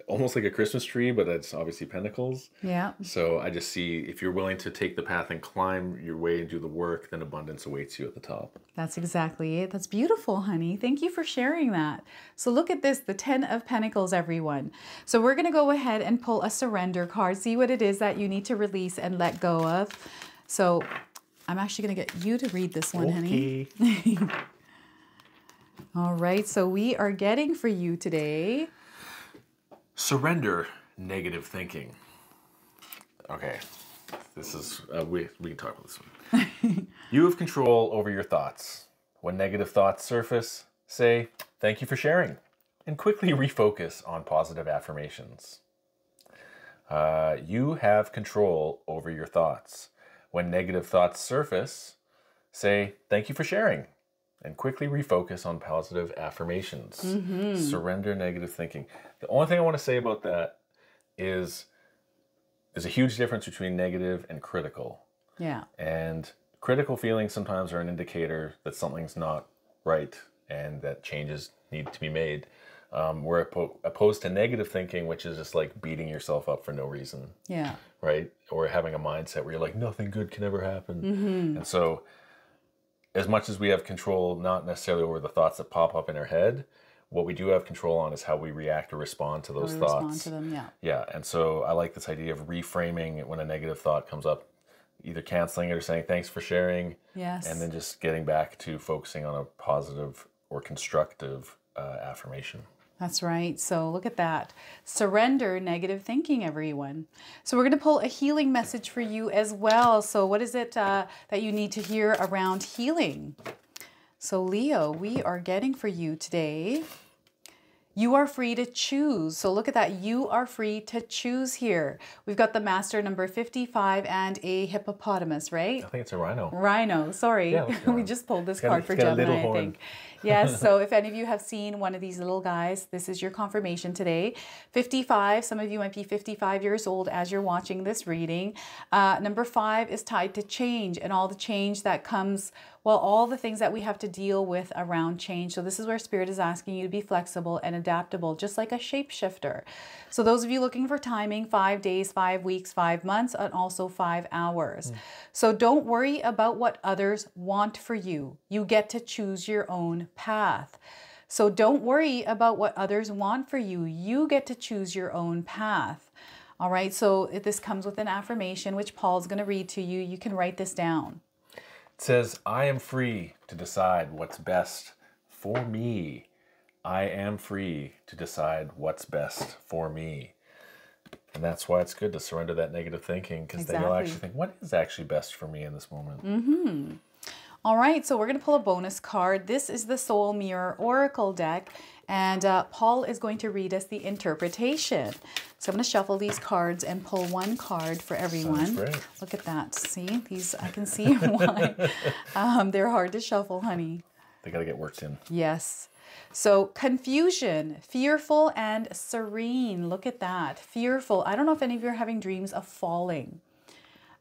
almost like a Christmas tree, but it's obviously pentacles. Yeah. So I just see if you're willing to take the path and climb your way and do the work, then abundance awaits you at the top. That's exactly it. That's beautiful, honey. Thank you for sharing that. So look at this, the 10 of Pentacles, everyone. So we're going to go ahead and pull a surrender card. See what it is that you need to release and let go of. So I'm actually going to get you to read this one, honey. All right. So we are getting for you today. Surrender negative thinking. Okay, this is, we can talk about this one. You have control over your thoughts. When negative thoughts surface, say, thank you for sharing, and quickly refocus on positive affirmations. You have control over your thoughts. When negative thoughts surface, say, thank you for sharing, and quickly refocus on positive affirmations. Surrender negative thinking. The only thing I want to say about that is there's a huge difference between negative and critical. Yeah. And critical feelings sometimes are an indicator that something's not right and that changes need to be made. We're opposed to negative thinking, which is just like beating yourself up for no reason. Yeah. Right? Or having a mindset where you're like, nothing good can ever happen. And so as much as we have control, not necessarily over the thoughts that pop up in our head, what we do have control on is how we react or respond to those thoughts. Respond to them, yeah. Yeah, and so I like this idea of reframing it when a negative thought comes up, either canceling it or saying thanks for sharing. Yes. And then just getting back to focusing on a positive or constructive affirmation. That's right. So look at that. Surrender negative thinking, everyone. So we're going to pull a healing message for you as well. So what is it that you need to hear around healing? So Leo, we are getting for you today. You are free to choose. So look at that. You are free to choose here. We've got the master number 55 and a hippopotamus, right? I think it's a rhino. Rhino, sorry. Yeah, we just pulled this card for Gemini, I think. Yes, so if any of you have seen one of these little guys, this is your confirmation today. 55, some of you might be 55 years old as you're watching this reading. Number 5 is tied to change and all the change that comes, well, all the things that we have to deal with around change. So this is where Spirit is asking you to be flexible and adaptable, just like a shapeshifter. So those of you looking for timing, 5 days, 5 weeks, 5 months, and also 5 hours. So don't worry about what others want for you. You get to choose your own path. So don't worry about what others want for you. You get to choose your own path. All right, so this comes with an affirmation, which Paul's going to read to you. You can write this down. It says, I am free to decide what's best for me. I am free to decide what's best for me. And that's why it's good to surrender that negative thinking, because then you'll actually think, what is actually best for me in this moment? All right, so we're going to pull a bonus card. This is the Soul Mirror Oracle deck, and Paul is going to read us the interpretation. So I'm going to shuffle these cards and pull one card for everyone. Sounds great. Look at that. See, these, I can see why. They're hard to shuffle, honey. They got to get worked in. Yes. So confusion, fearful and serene. Look at that. Fearful. I don't know if any of you are having dreams of falling.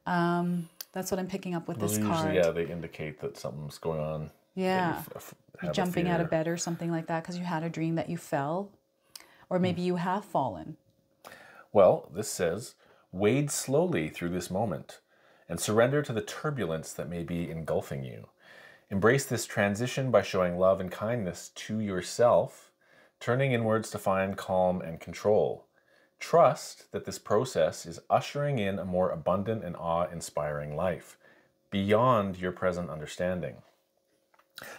That's what I'm picking up with this card. Usually, yeah, they indicate that something's going on. Yeah. You're jumping out of bed or something like that because you had a dream that you fell. Or maybe you have fallen. Well, this says, wade slowly through this moment and surrender to the turbulence that may be engulfing you. Embrace this transition by showing love and kindness to yourself, turning inwards to find calm and control. Trust that this process is ushering in a more abundant and awe-inspiring life, beyond your present understanding.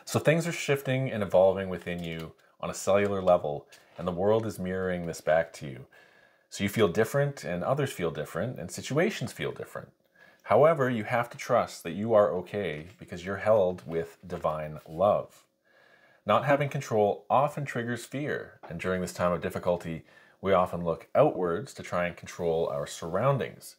So things are shifting and evolving within you on a cellular level, and the world is mirroring this back to you. So you feel different, and others feel different, and situations feel different. However, you have to trust that you are okay because you're held with divine love. Not having control often triggers fear, and during this time of difficulty, we often look outwards to try and control our surroundings.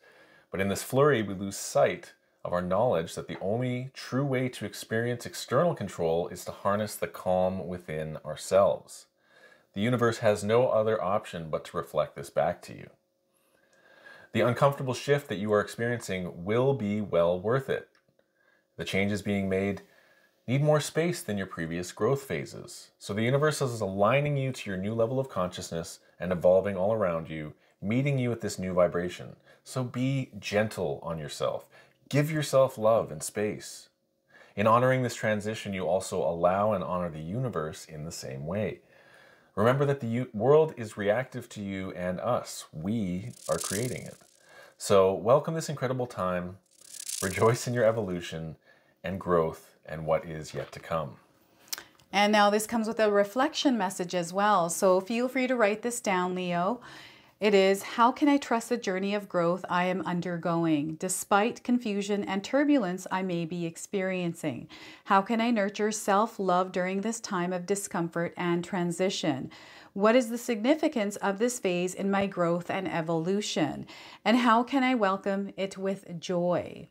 But in this flurry, we lose sight of our knowledge that the only true way to experience external control is to harness the calm within ourselves. The universe has no other option but to reflect this back to you. The uncomfortable shift that you are experiencing will be well worth it. The changes being made need more space than your previous growth phases. So the universe is aligning you to your new level of consciousness and evolving all around you, meeting you at this new vibration. So be gentle on yourself. Give yourself love and space. In honoring this transition, you also allow and honor the universe in the same way. Remember that the world is reactive to you and us. We are creating it. So welcome this incredible time. Rejoice in your evolution and growth and what is yet to come. And now this comes with a reflection message as well. So feel free to write this down, Leo. It is, how can I trust the journey of growth I am undergoing, despite confusion and turbulence I may be experiencing? How can I nurture self-love during this time of discomfort and transition? What is the significance of this phase in my growth and evolution? And how can I welcome it with joy?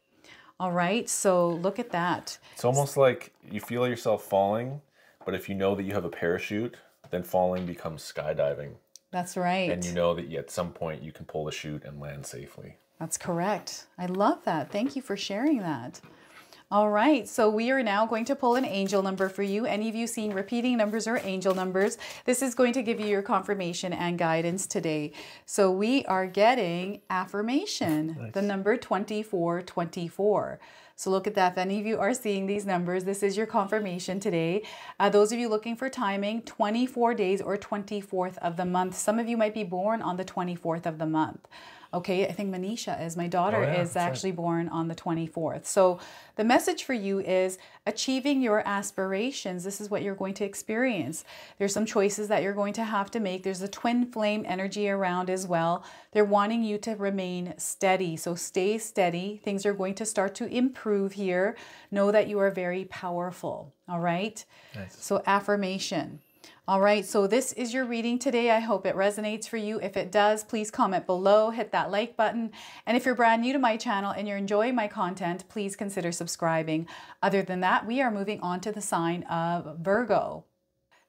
All right, so look at that. It's almost like you feel yourself falling, but if you know that you have a parachute, then falling becomes skydiving. That's right. And you know that at some point you can pull the chute and land safely. That's correct. I love that. Thank you for sharing that. All right, so we are now going to pull an angel number for you. Any of you seeing repeating numbers or angel numbers, this is going to give you your confirmation and guidance today. So we are getting affirmation, nice. The number 2424. So look at that. If any of you are seeing these numbers, this is your confirmation today. Those of you looking for timing, 24 days or 24th of the month. Some of you might be born on the 24th of the month. Okay, I think Manisha is. My daughter is actually born on the 24th. So the message for you is achieving your aspirations. This is what you're going to experience. There's some choices that you're going to have to make. There's a twin flame energy around as well. They're wanting you to remain steady. So stay steady. Things are going to start to improve here. Know that you are very powerful. All right? Nice. So affirmation. All right, so this is your reading today. I hope it resonates for you. If it does, please comment below, hit that like button. And if you're brand new to my channel and you're enjoying my content, please consider subscribing. Other than that, we are moving on to the sign of Virgo.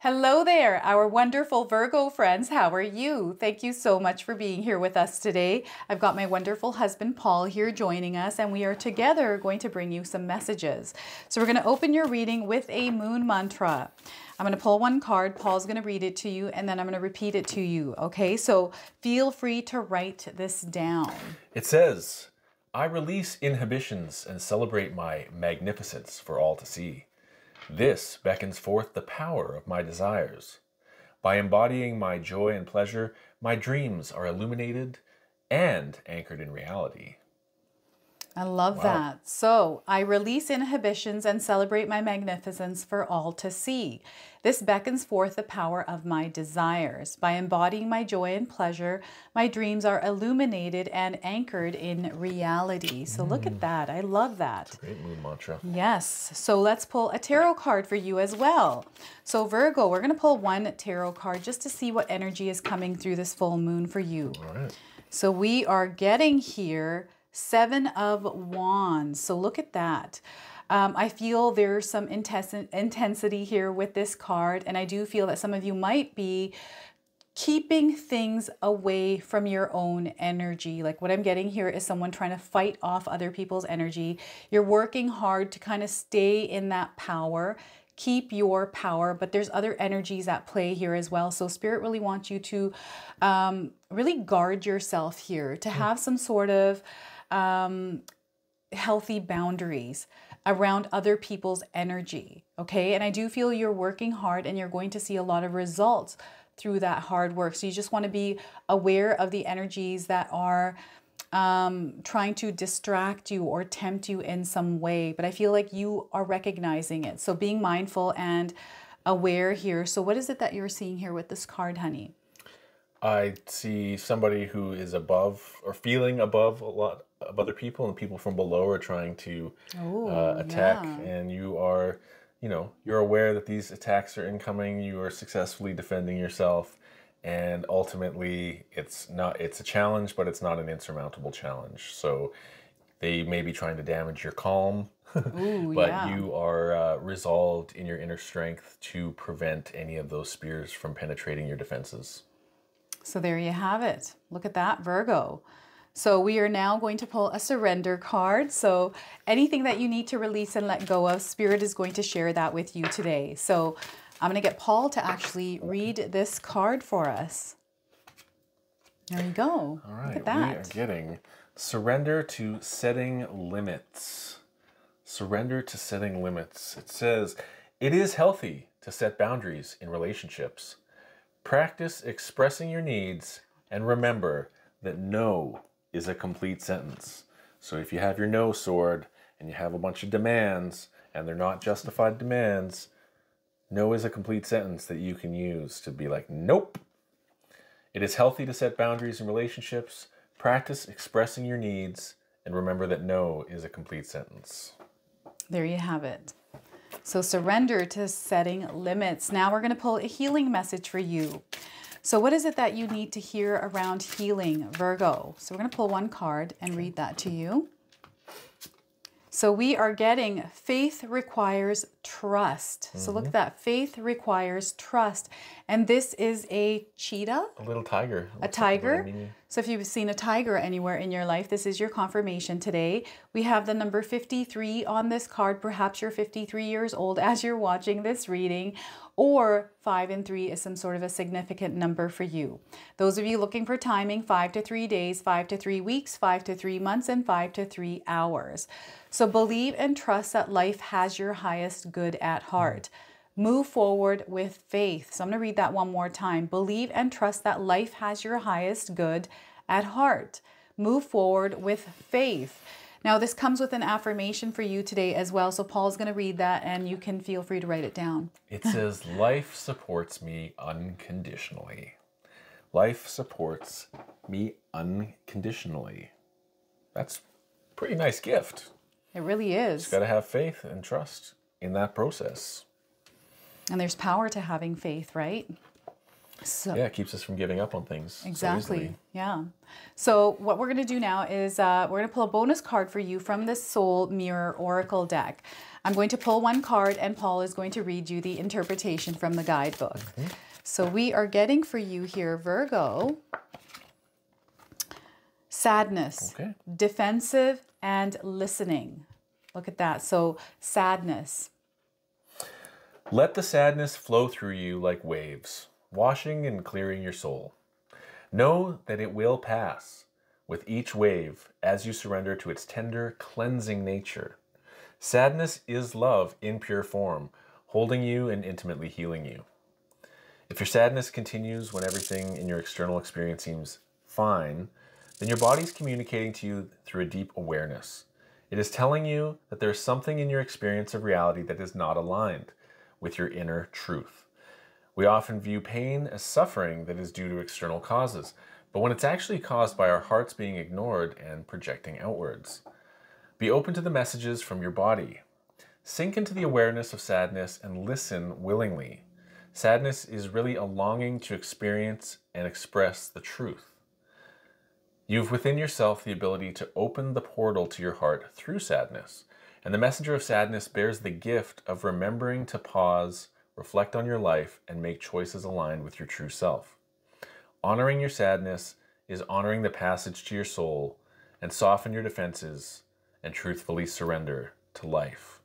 Hello there, our wonderful Virgo friends. How are you? Thank you so much for being here with us today. I've got my wonderful husband, Paul, here joining us, and we are together going to bring you some messages. So we're going to open your reading with a moon mantra. I'm going to pull one card. Paul's going to read it to you, and then I'm going to repeat it to you. Okay, so feel free to write this down. It says, I release inhibitions and celebrate my magnificence for all to see. This beckons forth the power of my desires. By embodying my joy and pleasure, my dreams are illuminated and anchored in reality. I love that. So I release inhibitions and celebrate my magnificence for all to see. This beckons forth the power of my desires. By embodying my joy and pleasure, my dreams are illuminated and anchored in reality. So look at that. I love that. It's a great moon mantra. Yes. So let's pull a tarot card for you as well. So Virgo, we're going to pull one tarot card just to see what energy is coming through this full moon for you. All right. So we are getting here Seven of Wands. So look at that. I feel there's some intensity here with this card, and I do feel that some of you might be keeping things away from your own energy. Like what I'm getting here is someone trying to fight off other people's energy. You're working hard to kind of stay in that power. keep your power, but there's other energies at play here as well. So Spirit really wants you to really guard yourself here, to have some sort of healthy boundaries around other people's energy. Okay. And I do feel you're working hard and you're going to see a lot of results through that hard work. So you just want to be aware of the energies that are trying to distract you or tempt you in some way. But I feel like you are recognizing it. So being mindful and aware here. So what is it that you're seeing here with this card, honey? I see somebody who is above or feeling above a lot of other people, and people from below are trying to attack. Yeah. And you are, you know, you're aware that these attacks are incoming. You are successfully defending yourself. And ultimately, it's a challenge, but it's not an insurmountable challenge. So they may be trying to damage your calm, Ooh, but yeah. you are resolved in your inner strength to prevent any of those spears from penetrating your defenses. So there you have it. Look at that, Virgo. So we are now going to pull a surrender card. So anything that you need to release and let go of, Spirit is going to share that with you today. So I'm going to get Paul to actually read this card for us. There you go. All right, look at that. We are getting surrender to setting limits. Surrender to setting limits. It says, it is healthy to set boundaries in relationships. Practice expressing your needs and remember that no is a complete sentence. So if you have your no sword and you have a bunch of demands and they're not justified demands, no is a complete sentence that you can use to be like, nope. It is healthy to set boundaries in relationships. Practice expressing your needs and remember that no is a complete sentence. There you have it. So surrender to setting limits. Now we're going to pull a healing message for you. So what is it that you need to hear around healing, Virgo? So we're going to pull one card and read that to you. So we are getting faith requires trust. So look at that. Faith requires trust. And this is a cheetah. A little tiger. A tiger. So if you've seen a tiger anywhere in your life, this is your confirmation today. We have the number 53 on this card. Perhaps you're 53 years old as you're watching this reading, or 5 and 3 is some sort of a significant number for you. Those of you looking for timing, 5 to 3 days, 5 to 3 weeks, 5 to 3 months, and 5 to 3 hours. So believe and trust that life has your highest good at heart. Move forward with faith. So I'm going to read that one more time. Believe and trust that life has your highest good at heart. Move forward with faith. Now this comes with an affirmation for you today as well. So Paul's going to read that and you can feel free to write it down. It says, life supports me unconditionally. Life supports me unconditionally. That's a pretty nice gift. It really is. Just got to have faith and trust in that process. And there's power to having faith, right? So yeah, it keeps us from giving up on things. Exactly. So yeah. So what we're going to do now is we're going to pull a bonus card for you from the Soul Mirror Oracle deck. I'm going to pull one card and Paul is going to read you the interpretation from the guidebook. So we are getting for you here, Virgo, sadness, defensive, and listening. Look at that. So sadness. Let the sadness flow through you like waves, washing and clearing your soul. Know that it will pass with each wave as you surrender to its tender, cleansing nature. Sadness is love in pure form, holding you and intimately healing you. If your sadness continues when everything in your external experience seems fine, then your body's communicating to you through a deep awareness. It is telling you that there's something in your experience of reality that is not aligned with your inner truth. We often view pain as suffering that is due to external causes, but when it's actually caused by our hearts being ignored and projecting outwards. Be open to the messages from your body. Sink into the awareness of sadness and listen willingly. Sadness is really a longing to experience and express the truth. You have within yourself the ability to open the portal to your heart through sadness, and the messenger of sadness bears the gift of remembering to pause, reflect on your life, and make choices aligned with your true self. Honoring your sadness is honoring the passage to your soul and soften your defenses and truthfully surrender to life.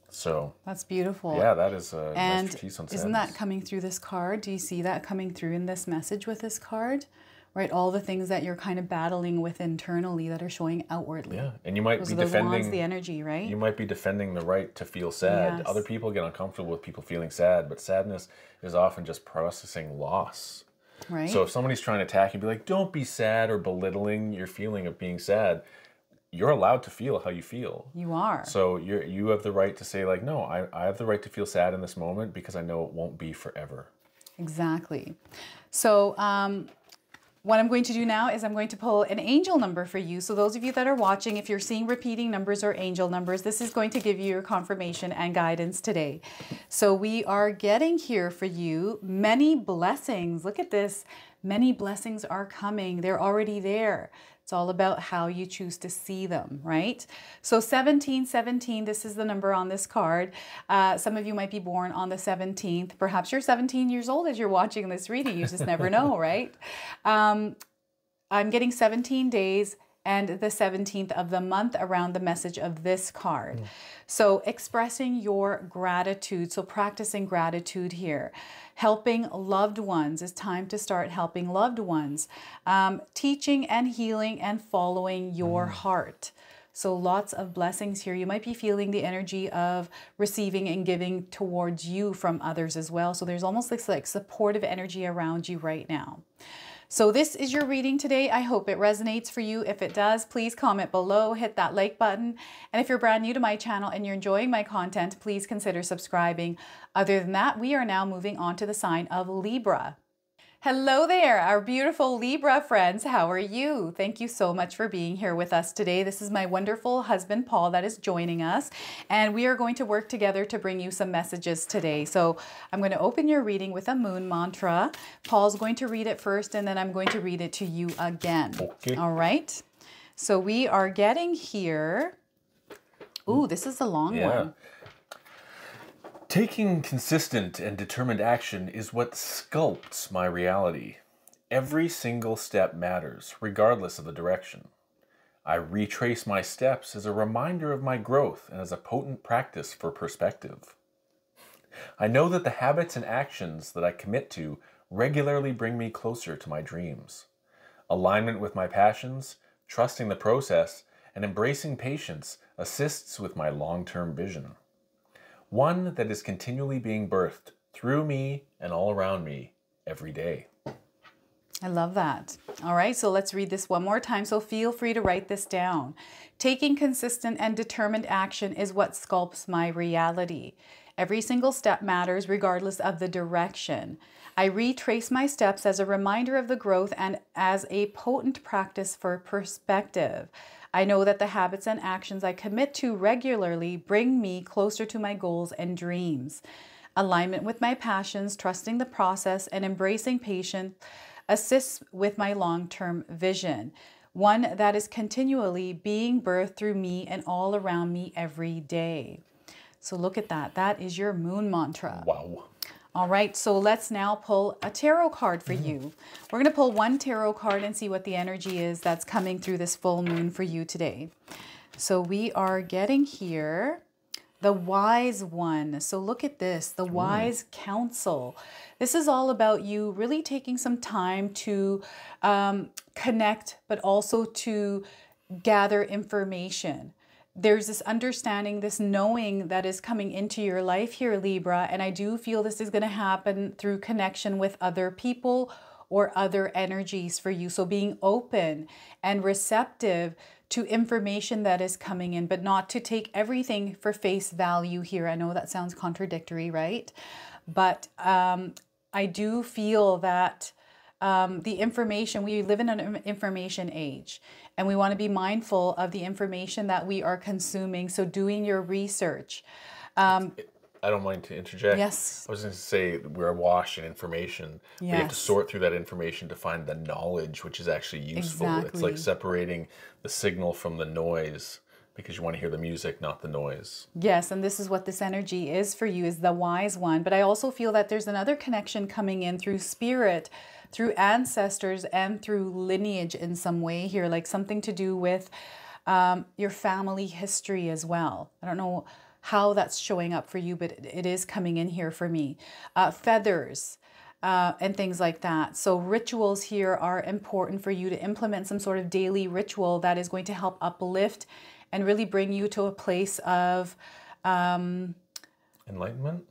So that's beautiful. yeah, that is a and nice treatise on sadness. Isn't that coming through this card? Do you see that coming through in this message with this card? Right, all the things that you're kind of battling with internally that are showing outwardly. Yeah, and you might be those defending wands, the energy, right? You might be defending the right to feel sad. Yes. Other people get uncomfortable with people feeling sad, but sadness is often just processing loss. Right. So if somebody's trying to attack you, be like, don't be sad, or belittling your feeling of being sad. You're allowed to feel how you feel. You are. So you have the right to say, like, no, I have the right to feel sad in this moment because I know it won't be forever. Exactly. So what I'm going to do now is I'm going to pull an angel number for you. So those of you that are watching, if you're seeing repeating numbers or angel numbers, this is going to give you your confirmation and guidance today. So we are getting here for you many blessings. Look at this. Many blessings are coming. They're already there. It's all about how you choose to see them, right? So 1717, this is the number on this card. Some of you might be born on the 17th. Perhaps you're 17 years old as you're watching this reading. You just never know, right? I'm getting 17 days and the 17th of the month around the message of this card. So expressing your gratitude, so practicing gratitude here. Helping loved ones, it's time to start helping loved ones. Teaching and healing and following your heart. So lots of blessings here. You might be feeling the energy of receiving and giving towards you from others as well. So there's almost this like supportive energy around you right now. So this is your reading today. I hope it resonates for you. If it does, please comment below, hit that like button. And if you're brand new to my channel and you're enjoying my content, please consider subscribing. Other than that, we are now moving on to the sign of Libra. Hello there, our beautiful Libra friends. How are you? Thank you so much for being here with us today. This is my wonderful husband, Paul, that is joining us. And we are going to work together to bring you some messages today. So I'm going to open your reading with a moon mantra. Paul's going to read it first, and then I'm going to read it to you again. Okay. All right. So we are getting here. Ooh, this is a long one. Taking consistent and determined action is what sculpts my reality. Every single step matters, regardless of the direction. I retrace my steps as a reminder of my growth and as a potent practice for perspective. I know that the habits and actions that I commit to regularly bring me closer to my dreams. Alignment with my passions, trusting the process, and embracing patience assists with my long-term vision. One that is continually being birthed through me and all around me every day. I love that. All right, so let's read this one more time. So feel free to write this down. Taking consistent and determined action is what sculpts my reality. Every single step matters regardless of the direction. I retrace my steps as a reminder of the growth and as a potent practice for perspective. I know that the habits and actions I commit to regularly bring me closer to my goals and dreams. Alignment with my passions, trusting the process, and embracing patience assists with my long-term vision. One that is continually being birthed through me and all around me every day. So look at that. That is your moon mantra. Wow. All right, so let's now pull a tarot card for you. We're going to pull one tarot card and see what the energy is that's coming through this full moon for you today. So we are getting here the wise one. So look at this, the wise counsel. This is all about you really taking some time to connect, but also to gather information. There's this understanding, this knowing that is coming into your life here, Libra. And I do feel this is going to happen through connection with other people or other energies for you. So being open and receptive to information that is coming in, but not to take everything for face value here. I know that sounds contradictory, right? But I do feel that the information, we live in an information age, and we want to be mindful of the information that we are consuming. So doing your research. I don't mind to interject. Yes. I was going to say we're awash in information. Yes. We have to sort through that information to find the knowledge, which is actually useful. Exactly. It's like separating the signal from the noise, because you want to hear the music, not the noise. Yes, and this is what this energy is for you, is the wise one. But I also feel that there's another connection coming in through spirit, through ancestors, and through lineage in some way here, like something to do with your family history as well. I don't know how that's showing up for you, but it is coming in here for me. Feathers. And things like that. So rituals here are important for you to implement some sort of daily ritual that is going to help uplift and really bring you to a place of enlightenment,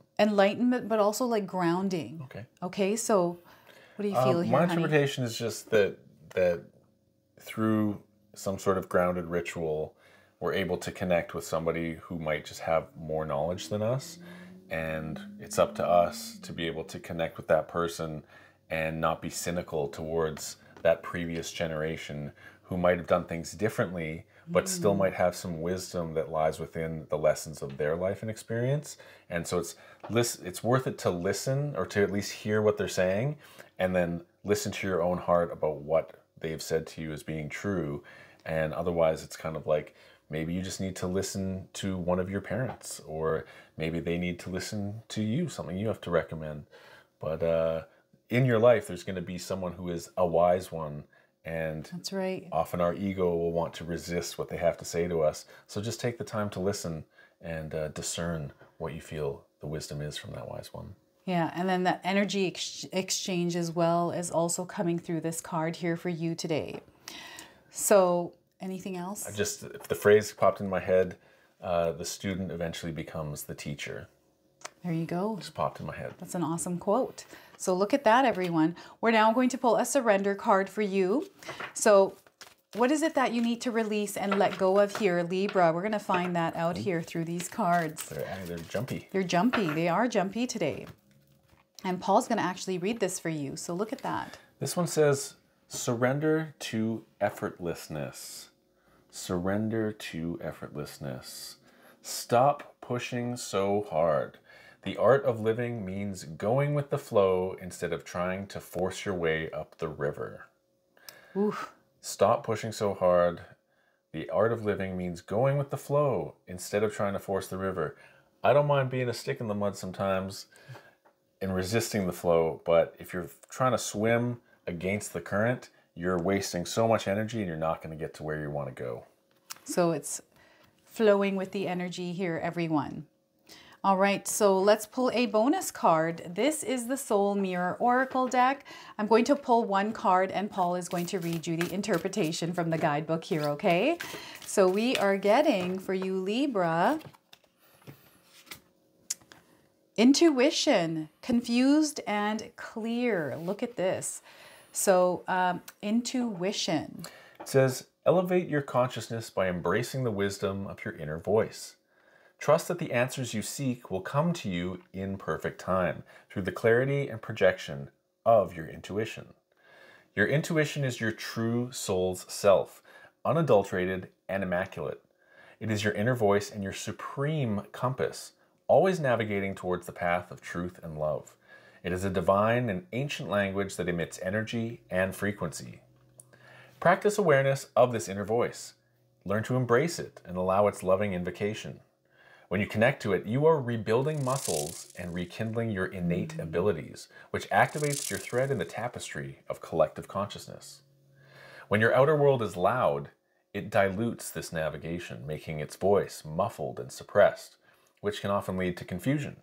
but also like grounding. Okay, so what do you feel here, my honey? interpretation is just that through some sort of grounded ritual, we're able to connect with somebody who might just have more knowledge than us. And it's up to us to be able to connect with that person and not be cynical towards that previous generation who might have done things differently, but still might have some wisdom that lies within the lessons of their life and experience. And so it's worth it to listen, or to at least hear what they're saying, and then listen to your own heart about what they've said to you as being true. And otherwise, it's kind of like, maybe you just need to listen to one of your parents, or maybe they need to listen to you, something you have to recommend. But in your life, there's going to be someone who is a wise one. And that's right. Often our ego will want to resist what they have to say to us. So just take the time to listen and discern what you feel the wisdom is from that wise one. Yeah, and then that energy exchange as well is also coming through this card here for you today. So anything else? If the phrase popped in my head, the student eventually becomes the teacher. There you go. Just popped in my head. That's an awesome quote. So look at that, everyone. We're now going to pull a surrender card for you. So what is it that you need to release and let go of here, Libra? We're going to find that out here through these cards. They're jumpy. They're jumpy. They are jumpy today. And Paul's going to actually read this for you. So look at that. This one says, surrender to effortlessness. Surrender to effortlessness. Stop pushing so hard. The art of living means going with the flow instead of trying to force your way up the river. Oof. Stop pushing so hard. The art of living means going with the flow instead of trying to force the river. I don't mind being a stick in the mud sometimes and resisting the flow, but if you're trying to swim against the current, you're wasting so much energy and you're not going to get to where you want to go. So it's flowing with the energy here, everyone. All right, so let's pull a bonus card. This is the Soul Mirror Oracle deck. I'm going to pull one card and Paul is going to read you the interpretation from the guidebook here, okay? So we are getting for you, Libra, intuition, confused and clear. Look at this. So intuition. It says, elevate your consciousness by embracing the wisdom of your inner voice. Trust that the answers you seek will come to you in perfect time through the clarity and projection of your intuition. Your intuition is your true soul's self, unadulterated and immaculate. It is your inner voice and your supreme compass, always navigating towards the path of truth and love. It is a divine and ancient language that emits energy and frequency. Practice awareness of this inner voice. Learn to embrace it and allow its loving invocation. When you connect to it, you are rebuilding muscles and rekindling your innate abilities, which activates your thread in the tapestry of collective consciousness. When your outer world is loud, it dilutes this navigation, making its voice muffled and suppressed, which can often lead to confusion.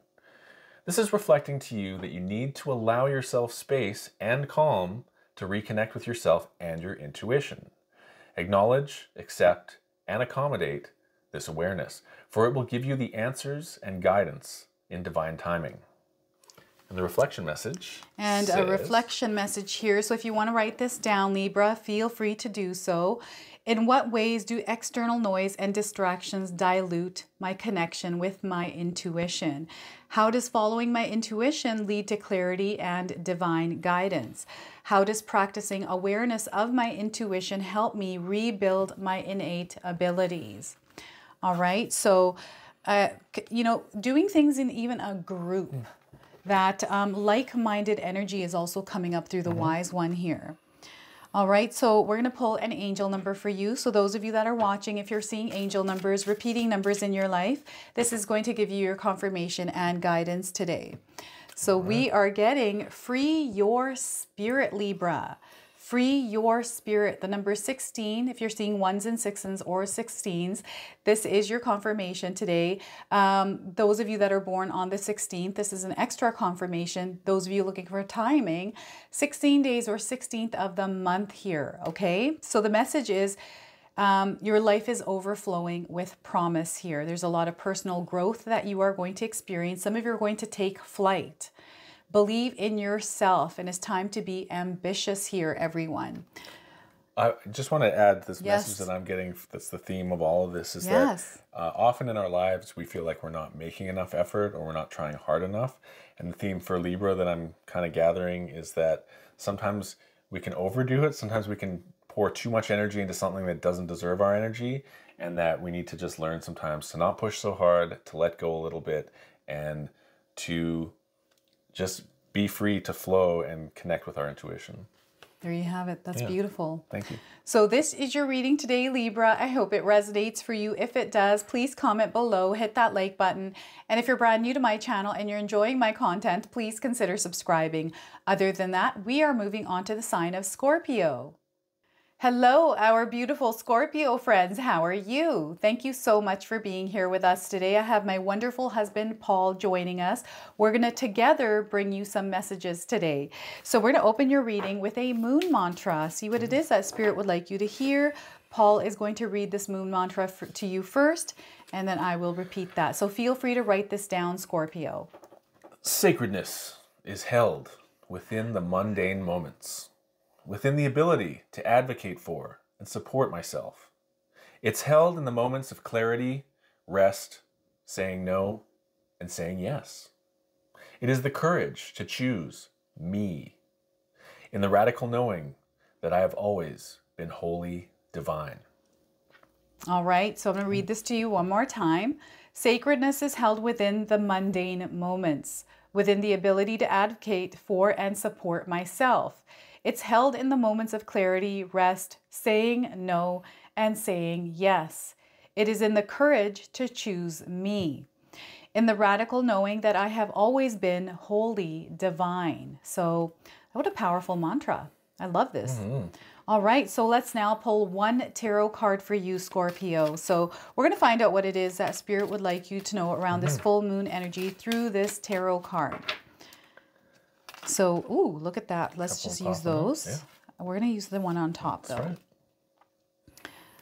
This is reflecting to you that you need to allow yourself space and calm to reconnect with yourself and your intuition. Acknowledge, accept, and accommodate this awareness, for it will give you the answers and guidance in divine timing. And the reflection message and says, a reflection message here. So if you want to write this down, Libra, feel free to do so. In what ways do external noise and distractions dilute my connection with my intuition? How does following my intuition lead to clarity and divine guidance? How does practicing awareness of my intuition help me rebuild my innate abilities? All right, so, you know, doing things in even a group, that like-minded energy is also coming up through the wise one here. All right, so we're going to pull an angel number for you. So those of you that are watching, if you're seeing angel numbers, repeating numbers in your life, this is going to give you your confirmation and guidance today. So we are getting free your spirit, Libra. Free your spirit. The number 16, if you're seeing 1s and 6s or 16s, this is your confirmation today. Those of you that are born on the 16th, this is an extra confirmation. Those of you looking for timing, 16 days or 16th of the month here, okay? So the message is your life is overflowing with promise here. There's a lot of personal growth that you are going to experience. Some of you are going to take flight. Believe in yourself, and it's time to be ambitious here, everyone. I just want to add this message that I'm getting, that's the theme of all of this, is that often in our lives we feel like we're not making enough effort or we're not trying hard enough. And the theme for Libra that I'm kind of gathering is that sometimes we can overdo it, sometimes we can pour too much energy into something that doesn't deserve our energy, and that we need to just learn sometimes to not push so hard, to let go a little bit, and to just be free to flow and connect with our intuition. There you have it. That's beautiful. Thank you. So this is your reading today, Libra. I hope it resonates for you. If it does, please comment below, hit that like button. And if you're brand new to my channel and you're enjoying my content, please consider subscribing. Other than that, we are moving on to the sign of Scorpio. Hello, our beautiful Scorpio friends. How are you? Thank you so much for being here with us today. I have my wonderful husband, Paul, joining us. We're going to together bring you some messages today. So we're going to open your reading with a moon mantra. See what it is that Spirit would like you to hear. Paul is going to read this moon mantra to you first, and then I will repeat that. So feel free to write this down, Scorpio. Sacredness is held within the mundane moments, within the ability to advocate for and support myself. It's held in the moments of clarity, rest, saying no, and saying yes. It is the courage to choose me, in the radical knowing that I have always been wholly divine. All right, so I'm going to read this to you one more time. Sacredness is held within the mundane moments, within the ability to advocate for and support myself. It's held in the moments of clarity, rest, saying no, and saying yes. It is in the courage to choose me, in the radical knowing that I have always been wholly divine. So what a powerful mantra. I love this. All right, so let's now pull one tarot card for you, Scorpio. So we're going to find out what it is that Spirit would like you to know around this full moon energy through this tarot card. So, ooh, look at that. Let's just use those. We're going to use the one on top, though. Right.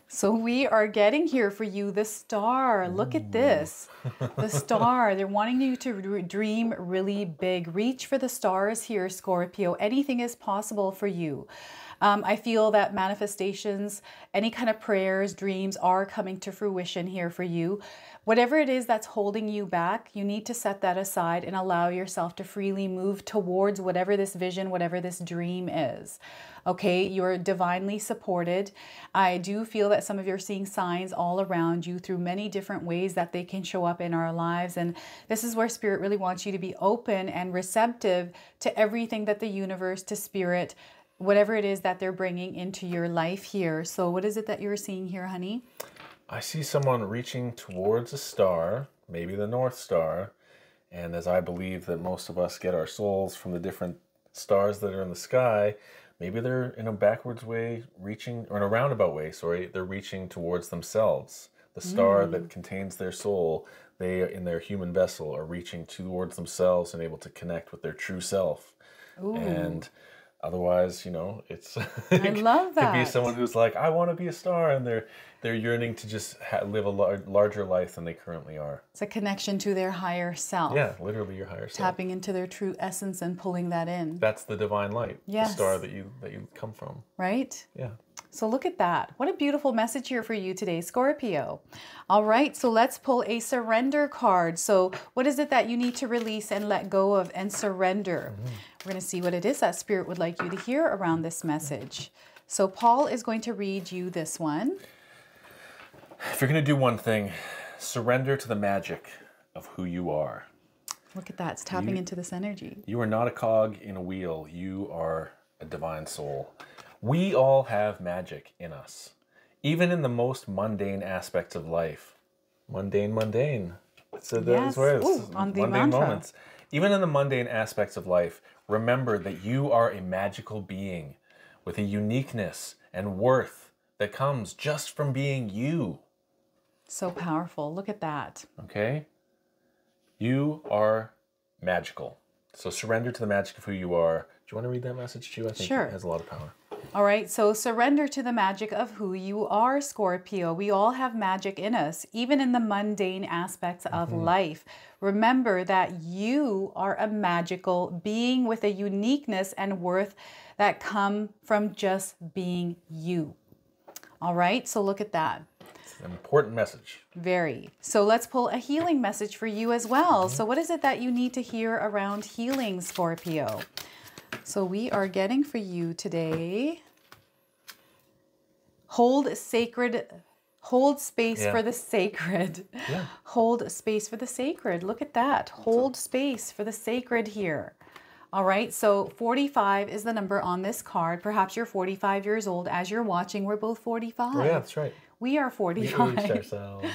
So we are getting here for you the star. Look at this. The star. They're wanting you to dream really big. Reach for the stars here, Scorpio. Anything is possible for you. I feel that manifestations, any kind of prayers, dreams are coming to fruition here for you. Whatever it is that's holding you back, you need to set that aside and allow yourself to freely move towards whatever this vision, whatever this dream is. Okay, you're divinely supported. I do feel that some of you are seeing signs all around you through many different ways that they can show up in our lives. And this is where Spirit really wants you to be open and receptive to everything that the universe, to Spirit, whatever it is that they're bringing into your life here. So what is it that you're seeing here, honey? I see someone reaching towards a star, maybe the North Star. And as I believe that most of us get our souls from the different stars that are in the sky, maybe they're in a backwards way reaching, or in a roundabout way, sorry, they're reaching towards themselves. The star that contains their soul, they, in their human vessel, are reaching towards themselves and able to connect with their true self. Ooh. And otherwise, you know, it's I love that. Could be someone who's like, I want to be a star, and they're yearning to just live a larger life than they currently are. It's a connection to their higher self. Yeah, literally your higher self. Tapping into their true essence and pulling that in. That's the divine light. Yes. The star that you come from. Right? Yeah. So look at that. What a beautiful message here for you today, Scorpio. All right, so let's pull a surrender card. So what is it that you need to release and let go of and surrender? We're going to see what it is that Spirit would like you to hear around this message. So Paul is going to read you this one. If you're going to do one thing, surrender to the magic of who you are. Look at that. It's tapping into this energy. You are not a cog in a wheel. You are a divine soul. We all have magic in us, even in the most mundane aspects of life. Mundane. So yes. Ooh, on the mundane mantra. moments. Even in the mundane aspects of life, remember that you are a magical being with a uniqueness and worth that comes just from being you. So powerful. Look at that. Okay? You are magical. So surrender to the magic of who you are. Do you want to read that message too? I think Sure. it has a lot of power. All right, so surrender to the magic of who you are, Scorpio. We all have magic in us, even in the mundane aspects of life. Remember that you are a magical being with a uniqueness and worth that come from just being you. All right, so look at that. It's an important message. Very. So let's pull a healing message for you as well. So what is it that you need to hear around healing, Scorpio? So we are getting for you today, hold space for the sacred. Yeah. Hold space for the sacred. Look at that. Hold space for the sacred here. All right, so 45 is the number on this card. Perhaps you're 45 years old. As you're watching, we're both 45. Oh yeah, that's right. We are 45. We aged ourselves.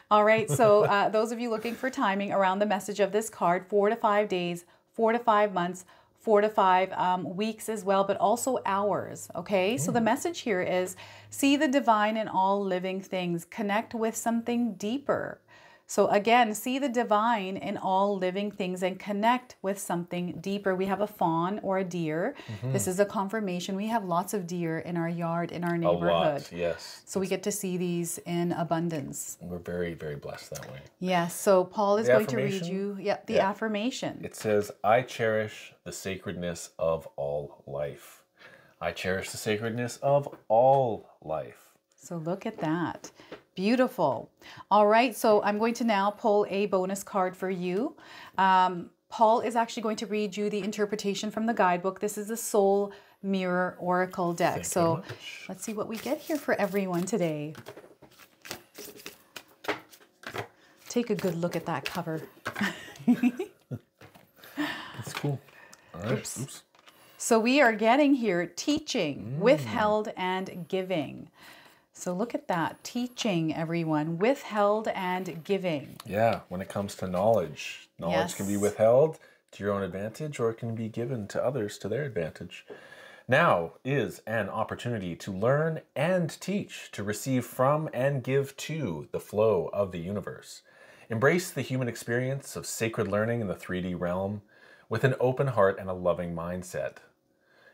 All right, so those of you looking for timing around the message of this card, 4 to 5 days, 4 to 5 months, 4 to 5 weeks as well, but also hours, okay? So the message here is, see the divine in all living things. Connect with something deeper. So again, see the divine in all living things and connect with something deeper. We have a fawn or a deer. This is a confirmation. We have lots of deer in our yard, in our neighborhood. A lot, yes. So we get to see these in abundance. We're very, very blessed that way. Yes, so Paul is The going to read affirmation? you the affirmation. It says, I cherish the sacredness of all life. I cherish the sacredness of all life. So look at that. Beautiful. All right, so I'm going to now pull a bonus card for you. Paul is actually going to read you the interpretation from the guidebook. This is the Soul Mirror Oracle deck. Thank you So much. let's see what we get here for everyone today. Take a good look at that cover. That's cool. All right. Oops. So we are getting here teaching, withheld, and giving. So look at that, teaching, everyone, withheld and giving. Yeah, when it comes to knowledge, knowledge can be Yes. withheld to your own advantage, or it can be given to others to their advantage. Now is an opportunity to learn and teach, to receive from and give to the flow of the universe. Embrace the human experience of sacred learning in the 3D realm with an open heart and a loving mindset,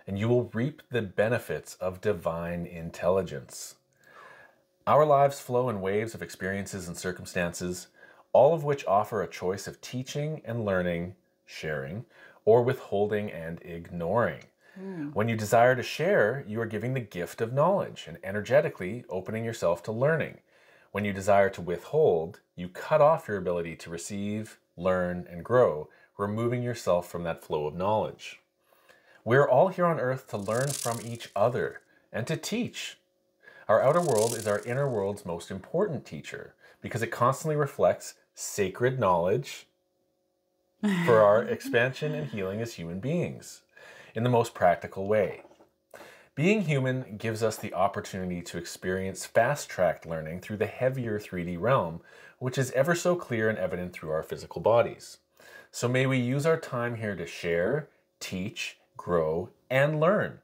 and you will reap the benefits of divine intelligence. Our lives flow in waves of experiences and circumstances, all of which offer a choice of teaching and learning, sharing, or withholding and ignoring. When you desire to share, you are giving the gift of knowledge and energetically opening yourself to learning. When you desire to withhold, you cut off your ability to receive, learn, and grow, removing yourself from that flow of knowledge. We're all here on earth to learn from each other and to teach. Our outer world is our inner world's most important teacher because it constantly reflects sacred knowledge for our expansion and healing as human beings in the most practical way. Being human gives us the opportunity to experience fast-tracked learning through the heavier 3D realm, which is ever so clear and evident through our physical bodies. So may we use our time here to share, teach, grow, and learn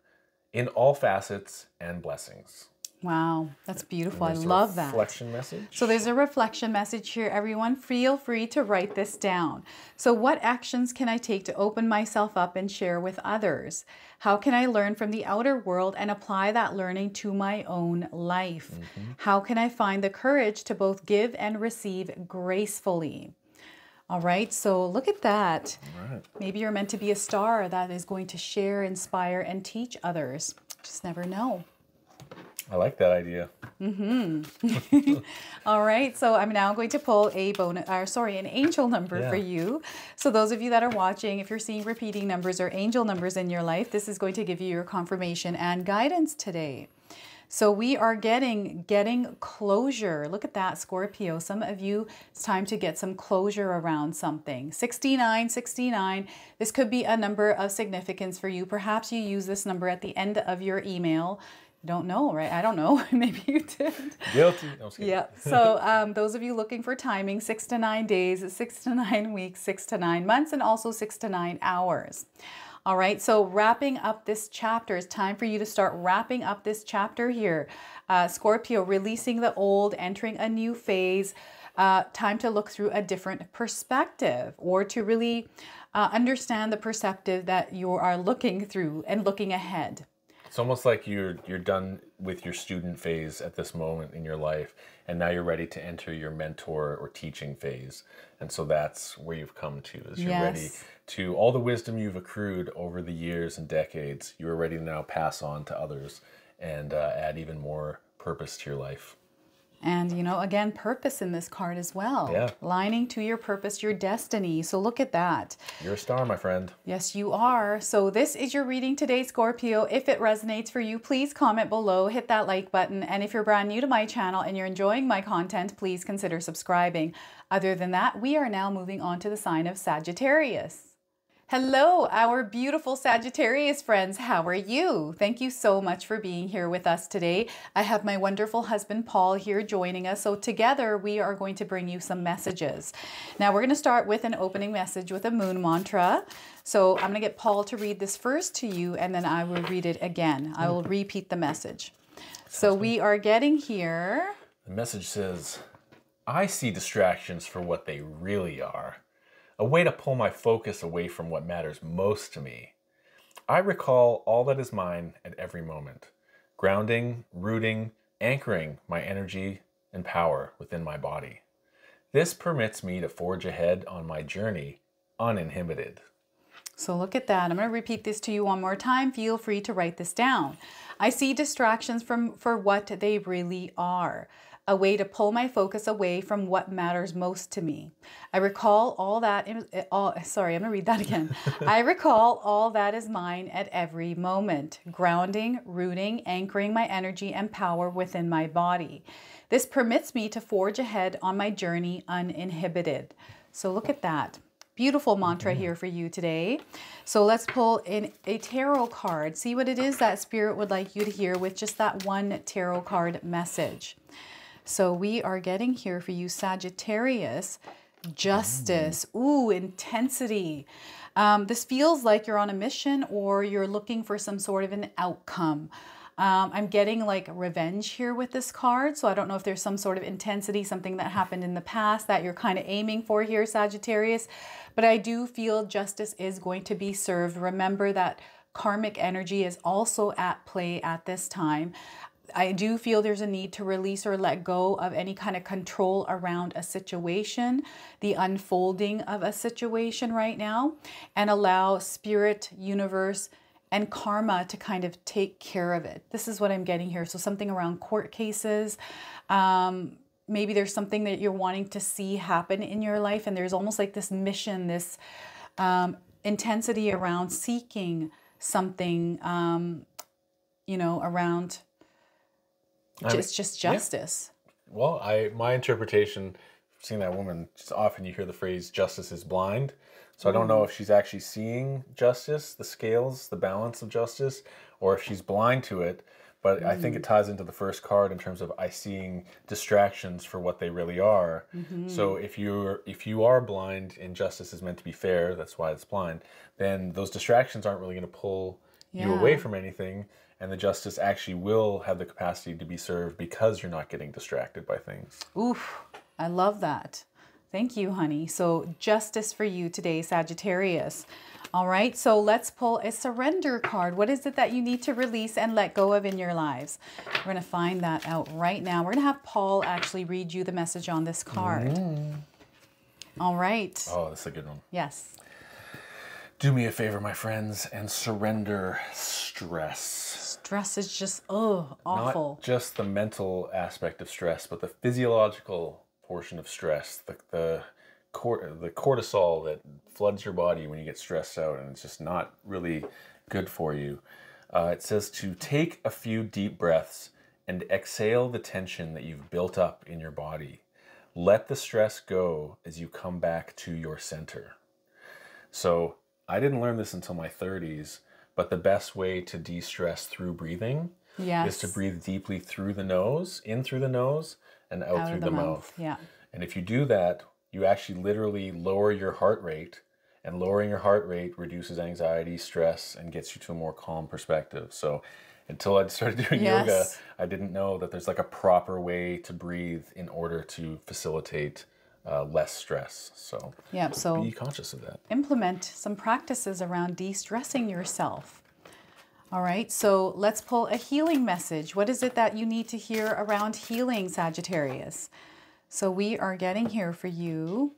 in all facets and blessings. Wow, that's beautiful. I There's a love that. reflection message. So there's a reflection message here, everyone. Feel free to write this down. So what actions can I take to open myself up and share with others? How can I learn from the outer world and apply that learning to my own life? How can I find the courage to both give and receive gracefully? All right, so look at that. All right. Maybe you're meant to be a star that is going to share, inspire, and teach others. Just never know. I like that idea. All right, so I'm now going to pull an angel number for you. So those of you that are watching, if you're seeing repeating numbers or angel numbers in your life, this is going to give you your confirmation and guidance today. So we are getting closure. Look at that, Scorpio. Some of you, it's time to get some closure around something. 69, 69. This could be a number of significance for you. Perhaps you use this number at the end of your email. Don't know, right? I don't know. Maybe you did. Guilty. No, I'm just kidding. Yeah. So those of you looking for timing, 6 to 9 days, 6 to 9 weeks, 6 to 9 months, and also 6 to 9 hours. All right, so wrapping up this chapter, it's time for you to start wrapping up this chapter here. Scorpio, releasing the old, entering a new phase, time to look through a different perspective, or to really understand the perspective that you are looking through and looking ahead. It's almost like you're done with your student phase at this moment in your life, and now you're ready to enter your mentor or teaching phase. And so that's where you've come to, is you're ready to, all the wisdom you've accrued over the years and decades, you're ready to now pass on to others and add even more purpose to your life. And, you know, again, purpose in this card as well. Yeah. Lining to your purpose, your destiny. So look at that. You're a star, my friend. Yes, you are. So this is your reading today, Scorpio. If it resonates for you, please comment below, hit that like button. And if you're brand new to my channel and you're enjoying my content, please consider subscribing. Other than that, we are now moving on to the sign of Sagittarius. Hello, our beautiful Sagittarius friends. How are you? Thank you so much for being here with us today. I have my wonderful husband, Paul, here joining us. So together we are going to bring you some messages. Now we're going to start with an opening message with a moon mantra. So I'm going to get Paul to read this first to you, and then I will read it again. I will repeat the message. So we are getting here. The message says, I see distractions for what they really are. A way to pull my focus away from what matters most to me. I recall all that is mine at every moment, grounding, rooting, anchoring my energy and power within my body. This permits me to forge ahead on my journey uninhibited. So look at that. I'm going to repeat this to you one more time. Feel free to write this down. I see distractions for what they really are. A way to pull my focus away from what matters most to me. I recall all that, sorry, I'm gonna read that again. I recall all that is mine at every moment, grounding, rooting, anchoring my energy and power within my body. This permits me to forge ahead on my journey uninhibited. So look at that. Beautiful mantra here for you today. So let's pull in a tarot card. See what it is that Spirit would like you to hear with just that one tarot card message. So we are getting here for you, Sagittarius, justice, ooh, intensity. This feels like you're on a mission or you're looking for some sort of an outcome. I'm getting like revenge here with this card. So I don't know if there's some sort of intensity, something that happened in the past that you're kind of aiming for here, Sagittarius. But I do feel justice is going to be served. Remember that karmic energy is also at play at this time. I do feel there's a need to release or let go of any kind of control around a situation, the unfolding of a situation right now, and allow spirit, universe, and karma to kind of take care of it. This is what I'm getting here. So something around court cases. Maybe there's something that you're wanting to see happen in your life, and there's almost like this mission, this intensity around seeking something, you know, around just justice. Yeah. Well, my interpretation, seeing that woman, just often you hear the phrase justice is blind. So I don't know if she's actually seeing justice, the scales, the balance of justice, or if she's blind to it. But I think it ties into the first card in terms of I seeing distractions for what they really are. So if you are blind and justice is meant to be fair, that's why it's blind, then those distractions aren't really going to pull you away from anything. And the justice actually will have the capacity to be served because you're not getting distracted by things. Oof, I love that. Thank you, honey. So justice for you today, Sagittarius. All right, so let's pull a surrender card. What is it that you need to release and let go of in your lives? We're going to find that out right now. We're going to have Paul actually read you the message on this card. All right. Oh, that's a good one. Yes. Do me a favor, my friends, and surrender stress. Stress is just, oh, awful. Not just the mental aspect of stress, but the physiological portion of stress, the cortisol that floods your body when you get stressed out, and it's just not really good for you. It says to take a few deep breaths and exhale the tension that you've built up in your body. Let the stress go as you come back to your center. So I didn't learn this until my 30s, but the best way to de-stress through breathing is to breathe deeply through the nose, in through the nose, and out through the mouth. Yeah. And if you do that, you actually literally lower your heart rate And lowering your heart rate reduces anxiety, stress, and gets you to a more calm perspective. So until I started doing yoga, I didn't know that there's like a proper way to breathe in order to facilitate less stress. So yeah, so be conscious of that. Implement some practices around de-stressing yourself. All right, so let's pull a healing message. What is it that you need to hear around healing, Sagittarius? So we are getting here for you.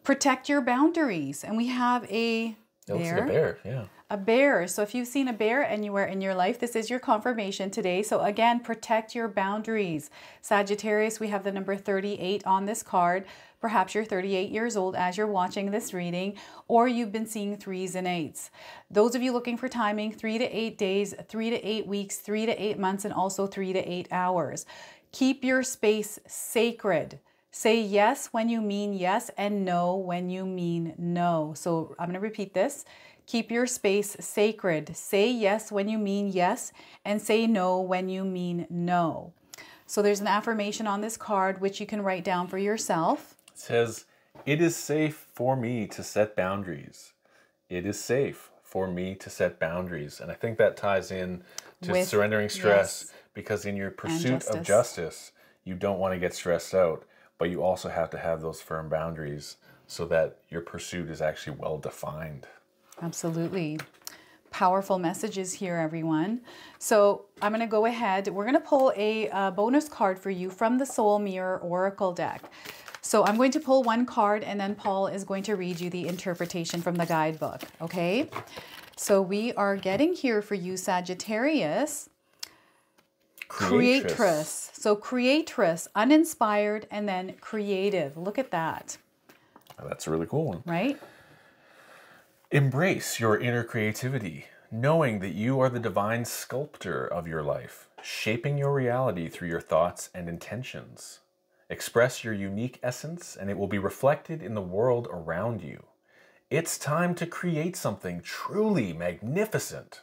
Protect your boundaries. And we have a bear. It looks like a bear, yeah. A bear. So if you've seen a bear anywhere in your life, this is your confirmation today. So again, protect your boundaries. Sagittarius, we have the number 38 on this card. Perhaps you're 38 years old as you're watching this reading, or you've been seeing 3s and 8s. Those of you looking for timing, 3 to 8 days, 3 to 8 weeks, 3 to 8 months, and also 3 to 8 hours. Keep your space sacred. Say yes when you mean yes and no when you mean no. So I'm going to repeat this. Keep your space sacred. Say yes when you mean yes and say no when you mean no. So there's an affirmation on this card which you can write down for yourself. It says, "It is safe for me to set boundaries. It is safe for me to set boundaries." And I think that ties in to surrendering stress, because in your pursuit of justice, you don't want to get stressed out, but you also have to have those firm boundaries so that your pursuit is actually well defined. Absolutely. Powerful messages here, everyone. So I'm going to go ahead. We're going to pull a bonus card for you from the Soul Mirror Oracle deck. So I'm going to pull one card and then Paul is going to read you the interpretation from the guidebook. Okay. So we are getting here for you, Sagittarius. Creatress. So creatress, uninspired, and then creative. Look at that. Oh, that's a really cool one. Right? Embrace your inner creativity, knowing that you are the divine sculptor of your life, shaping your reality through your thoughts and intentions. Express your unique essence, and it will be reflected in the world around you. It's time to create something truly magnificent.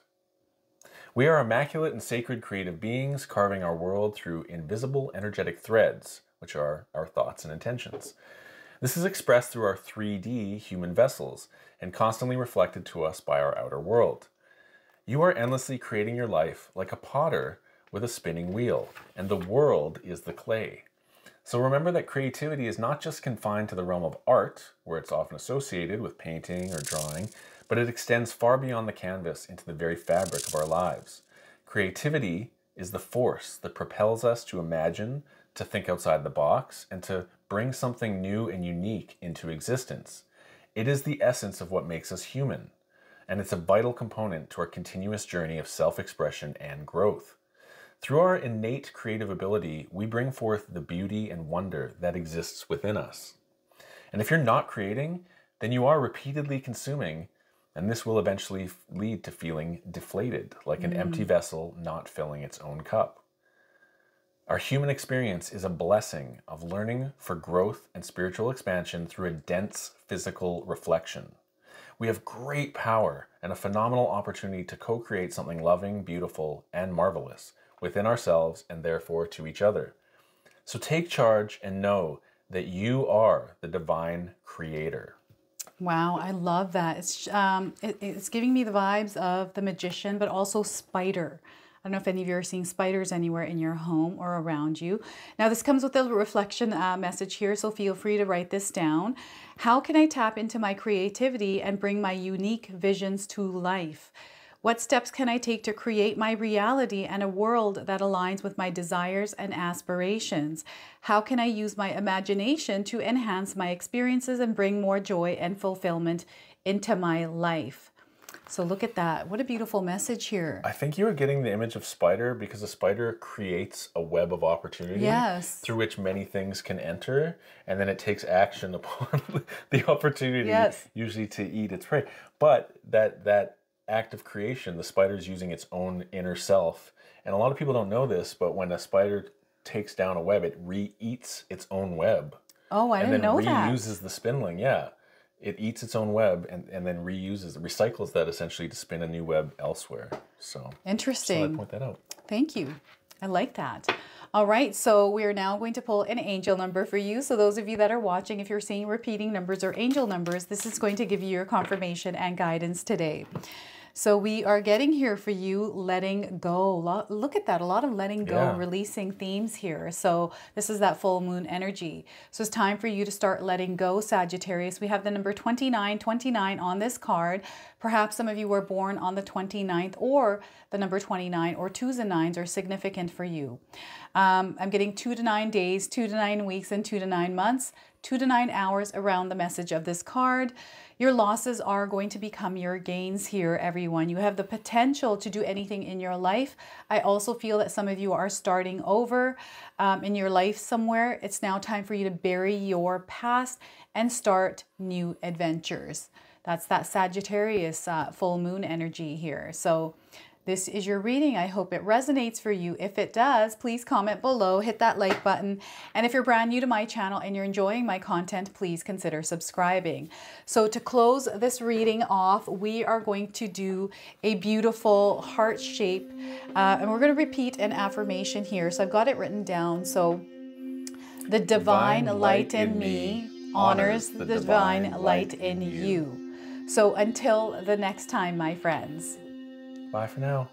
We are immaculate and sacred creative beings, carving our world through invisible energetic threads, which are our thoughts and intentions. This is expressed through our 3D human vessels and constantly reflected to us by our outer world. You are endlessly creating your life like a potter with a spinning wheel, and the world is the clay. So remember that creativity is not just confined to the realm of art, where it's often associated with painting or drawing, but it extends far beyond the canvas into the very fabric of our lives. Creativity is the force that propels us to imagine, to think outside the box, and to bring something new and unique into existence. It is the essence of what makes us human, and it's a vital component to our continuous journey of self-expression and growth. Through our innate creative ability, we bring forth the beauty and wonder that exists within us. And if you're not creating, then you are repeatedly consuming, and this will eventually lead to feeling deflated, like an empty vessel not filling its own cup. Our human experience is a blessing of learning for growth and spiritual expansion through a dense physical reflection. We have great power and a phenomenal opportunity to co-create something loving, beautiful, and marvelous within ourselves and therefore to each other. So take charge and know that you are the divine creator. Wow, I love that. It's giving me the vibes of the magician, but also spider. I don't know if any of you are seeing spiders anywhere in your home or around you. Now, this comes with a reflection message here, so feel free to write this down. How can I tap into my creativity and bring my unique visions to life? What steps can I take to create my reality and a world that aligns with my desires and aspirations? How can I use my imagination to enhance my experiences and bring more joy and fulfillment into my life? So look at that. What a beautiful message here. I think you were getting the image of spider because a spider creates a web of opportunity through which many things can enter, and then it takes action upon the opportunity, usually to eat its prey. But that act of creation, the spider's using its own inner self. And a lot of people don't know this, but when a spider takes down a web, it re-eats its own web. Oh, I didn't know that. And then reuses the spindling, It eats its own web and then recycles that essentially to spin a new web elsewhere. So interesting. So I point that out. Thank you. I like that. All right, so we're now going to pull an angel number for you. So those of you that are watching, if you're seeing repeating numbers or angel numbers, this is going to give you your confirmation and guidance today. So we are getting here for you, letting go. Look at that, a lot of letting go, releasing themes here. So this is that full moon energy. So it's time for you to start letting go, Sagittarius. We have the number 29 on this card. Perhaps some of you were born on the 29th, or the number 29, or 2s and 9s are significant for you. I'm getting 2 to 9 days, 2 to 9 weeks, and 2 to 9 months, 2 to 9 hours around the message of this card. Your losses are going to become your gains here, everyone. You have the potential to do anything in your life. I also feel that some of you are starting over in your life somewhere. It's now time for you to bury your past and start new adventures. That's that Sagittarius full moon energy here. So this is your reading. I hope it resonates for you. If it does, please comment below, hit that like button. And if you're brand new to my channel and you're enjoying my content, please consider subscribing. So to close this reading off, we are going to do a beautiful heart shape. And we're going to repeat an affirmation here. So I've got it written down. So the divine light in me honors the divine light in you. So until the next time, my friends. Bye for now.